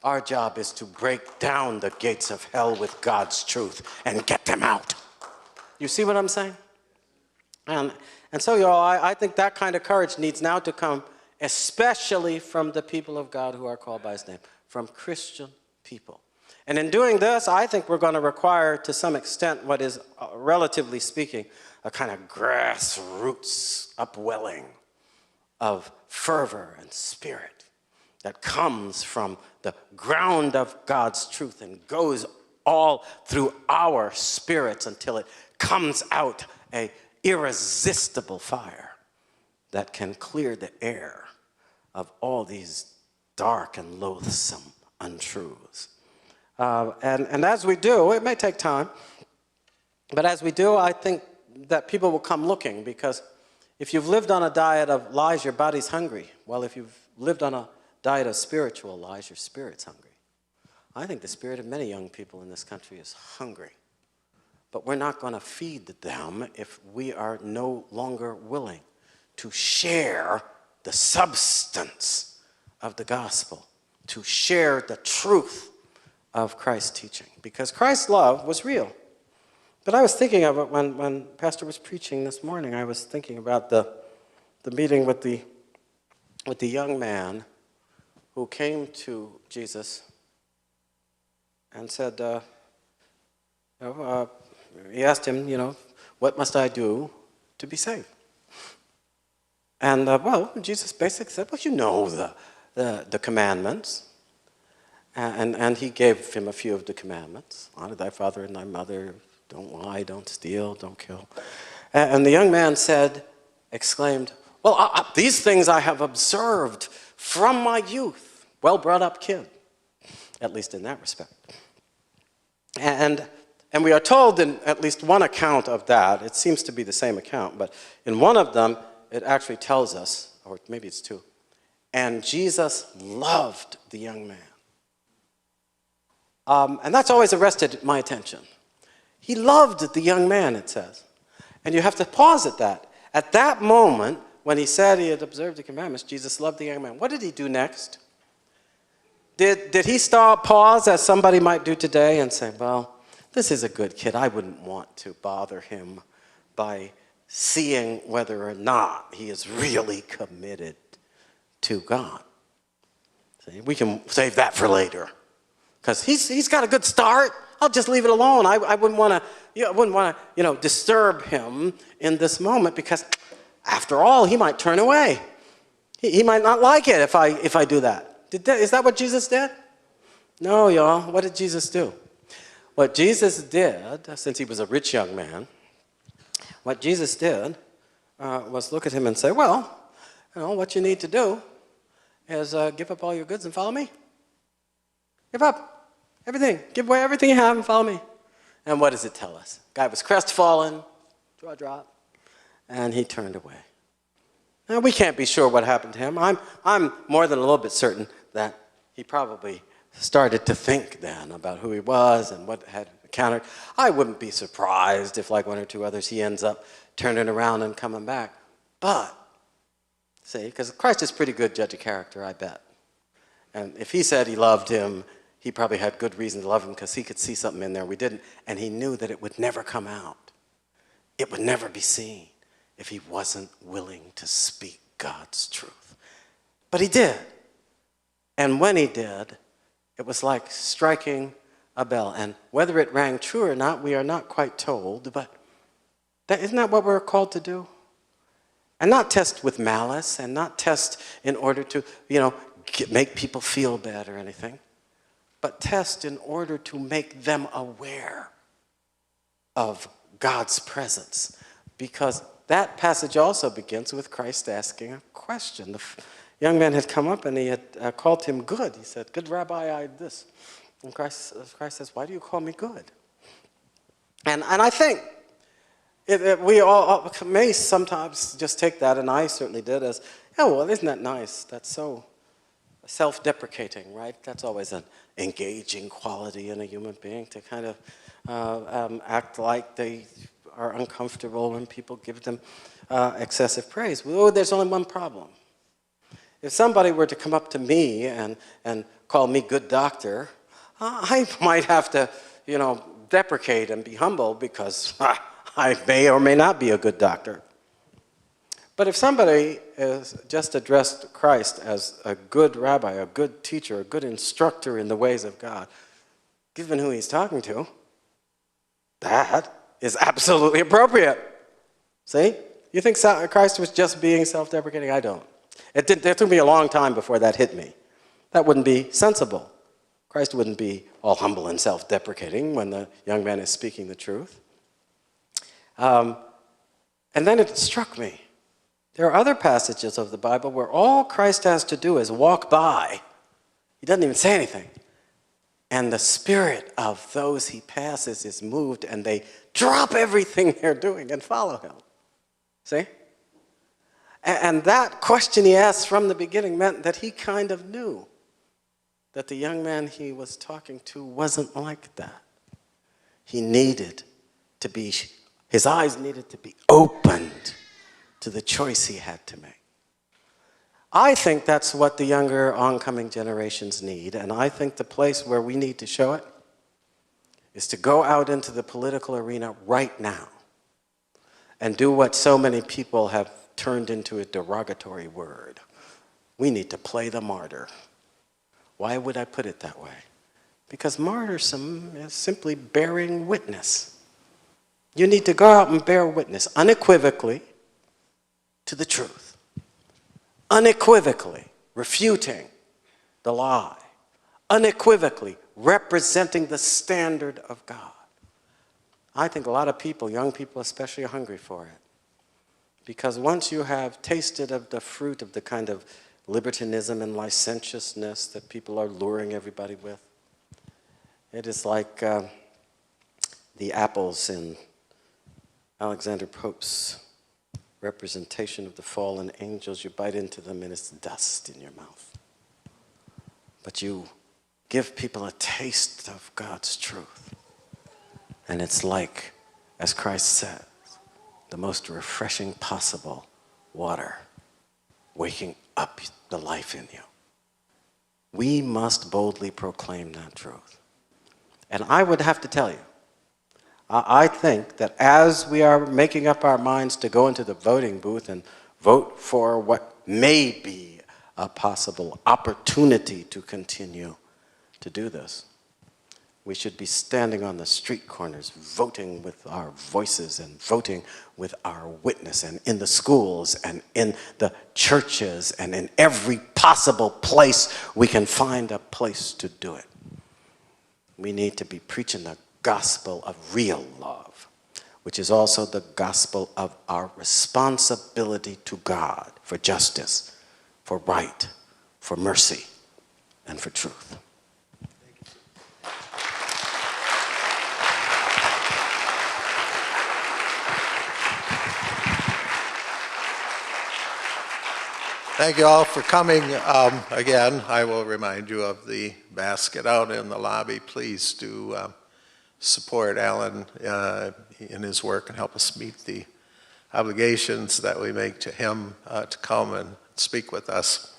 Speaker 3: Our job is to break down the gates of hell with God's truth and get them out. You see what I'm saying? And so, y'all, I think that kind of courage needs now to come, especially from the people of God who are called by his name, from Christian people. And in doing this, I think we're going to require, to some extent, what is, relatively speaking, a kind of grassroots upwelling of fervor and spirit that comes from the ground of God's truth and goes all through our spirits until it comes out an irresistible fire that can clear the air of all these dark and loathsome untruths. And as we do, it may take time, but as we do, I think that people will come looking, because if you've lived on a diet of lies, your body's hungry. Well, if you've lived on a diet of spiritual lies, your spirit's hungry. I think the spirit of many young people in this country is hungry. But we're not going to feed them if we are no longer willing to share the substance of the gospel, to share the truth of Christ's teaching. Because Christ's love was real. But I was thinking of it when Pastor was preaching this morning. I was thinking about the meeting with the young man who came to Jesus and said, he asked him, what must I do to be saved? And, Jesus basically said, well, you know the commandments. And he gave him a few of the commandments. Honor thy father and thy mother. Don't lie, don't steal, don't kill. And the young man exclaimed, well, these things I have observed from my youth. Well brought up kid, at least in that respect. And we are told in at least one account of that, it seems to be the same account, but in one of them, it actually tells us, or maybe it's two, and Jesus loved the young man. And that's always arrested my attention. He loved the young man, it says. And you have to pause at that. At that moment, when he said he had observed the commandments, Jesus loved the young man. What did he do next? Did he stop, pause, as somebody might do today, and say, well, this is a good kid. I wouldn't want to bother him by seeing whether or not he is really committed to God. See, we can save that for later. Because he's got a good start. I'll just leave it alone. I wouldn't want to, disturb him in this moment, because after all, he might turn away. He might not like it if I do that. Is that what Jesus did? No, y'all. What did Jesus do? What Jesus did, since he was a rich young man, what Jesus did was look at him and say, well, what you need to do is give up all your goods and follow me. Give up everything. Give away everything you have and follow me. And what does it tell us? Guy was crestfallen, jaw drop, and he turned away. Now, we can't be sure what happened to him. I'm more than a little bit certain that he probably started to think then about who he was and what had encountered. I wouldn't be surprised if, like one or two others, he ends up turning around and coming back. But, see, because Christ is a pretty good judge of character, I bet. And if he said he loved him, he probably had good reason to love him, because he could see something in there we didn't, and he knew that it would never come out. It would never be seen if he wasn't willing to speak God's truth. But he did. And when he did, it was like striking a bell. And whether it rang true or not, we are not quite told, but isn't that what we're called to do? And not test with malice, and not test in order to, make people feel bad or anything, but test in order to make them aware of God's presence. Because that passage also begins with Christ asking a question. The young man had come up and he had called him good. He said, good rabbi, I this. And Christ says, why do you call me good? And I think we all may sometimes just take that, and I certainly did, as, oh, well, isn't that nice? That's so self-deprecating, right? That's always an engaging quality in a human being, to kind of act like they are uncomfortable when people give them excessive praise. Well, there's only one problem. If somebody were to come up to me and call me good doctor, I might have to, deprecate and be humble, because I may or may not be a good doctor. But if somebody has just addressed Christ as a good rabbi, a good teacher, a good instructor in the ways of God, given who he's talking to, that is absolutely appropriate. See? You think Christ was just being self-deprecating? I don't. It took me a long time before that hit me. That wouldn't be sensible. Christ wouldn't be all humble and self-deprecating when the young man is speaking the truth. And then it struck me. There are other passages of the Bible where all Christ has to do is walk by. He doesn't even say anything. And the spirit of those he passes is moved, and they drop everything they're doing and follow him. See? And that question he asked from the beginning meant that he kind of knew that the young man he was talking to wasn't like that. He needed to be, his eyes needed to be opened to the choice he had to make. I think that's what the younger oncoming generations need, and I think the place where we need to show it is to go out into the political arena right now and do what so many people have turned into a derogatory word. We need to play the martyr. Why would I put it that way? Because martyrdom is simply bearing witness. You need to go out and bear witness unequivocally to the truth, unequivocally refuting the lie, unequivocally representing the standard of God. I think a lot of people, young people especially, are hungry for it. Because once you have tasted of the fruit of the kind of libertinism and licentiousness that people are luring everybody with, it is like the apples in Alexander Pope's representation of the fallen angels. You bite into them and it's dust in your mouth. But you give people a taste of God's truth. And it's like, as Christ says, the most refreshing possible water, waking up the life in you. We must boldly proclaim that truth. And I would have to tell you, I think that as we are making up our minds to go into the voting booth and vote for what may be a possible opportunity to continue to do this, we should be standing on the street corners, voting with our voices and voting with our witness, and in the schools and in the churches and in every possible place we can find a place to do it. We need to be preaching the gospel of real love, which is also the gospel of our responsibility to God for justice, for right, for mercy, and for truth.
Speaker 2: Thank you all for coming. Again, I will remind you of the basket out in the lobby. Please do support Alan in his work and help us meet the obligations that we make to him to come and speak with us.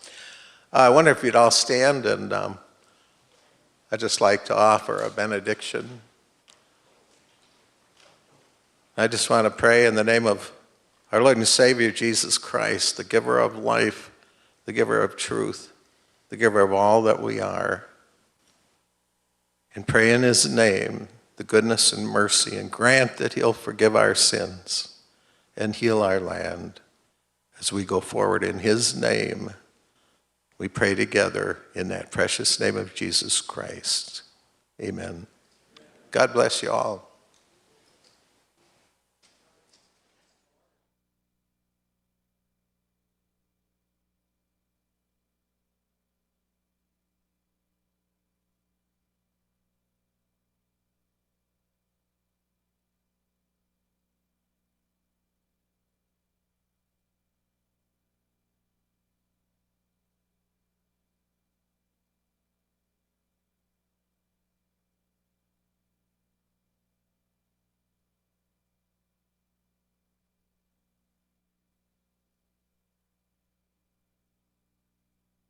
Speaker 2: I wonder if you'd all stand, and I'd just like to offer a benediction. I just want to pray in the name of our Lord and Savior, Jesus Christ, the giver of life, the giver of truth, the giver of all that we are, and pray in his name the goodness and mercy, and grant that he'll forgive our sins and heal our land as we go forward in his name. We pray together in that precious name of Jesus Christ. Amen. God bless you all.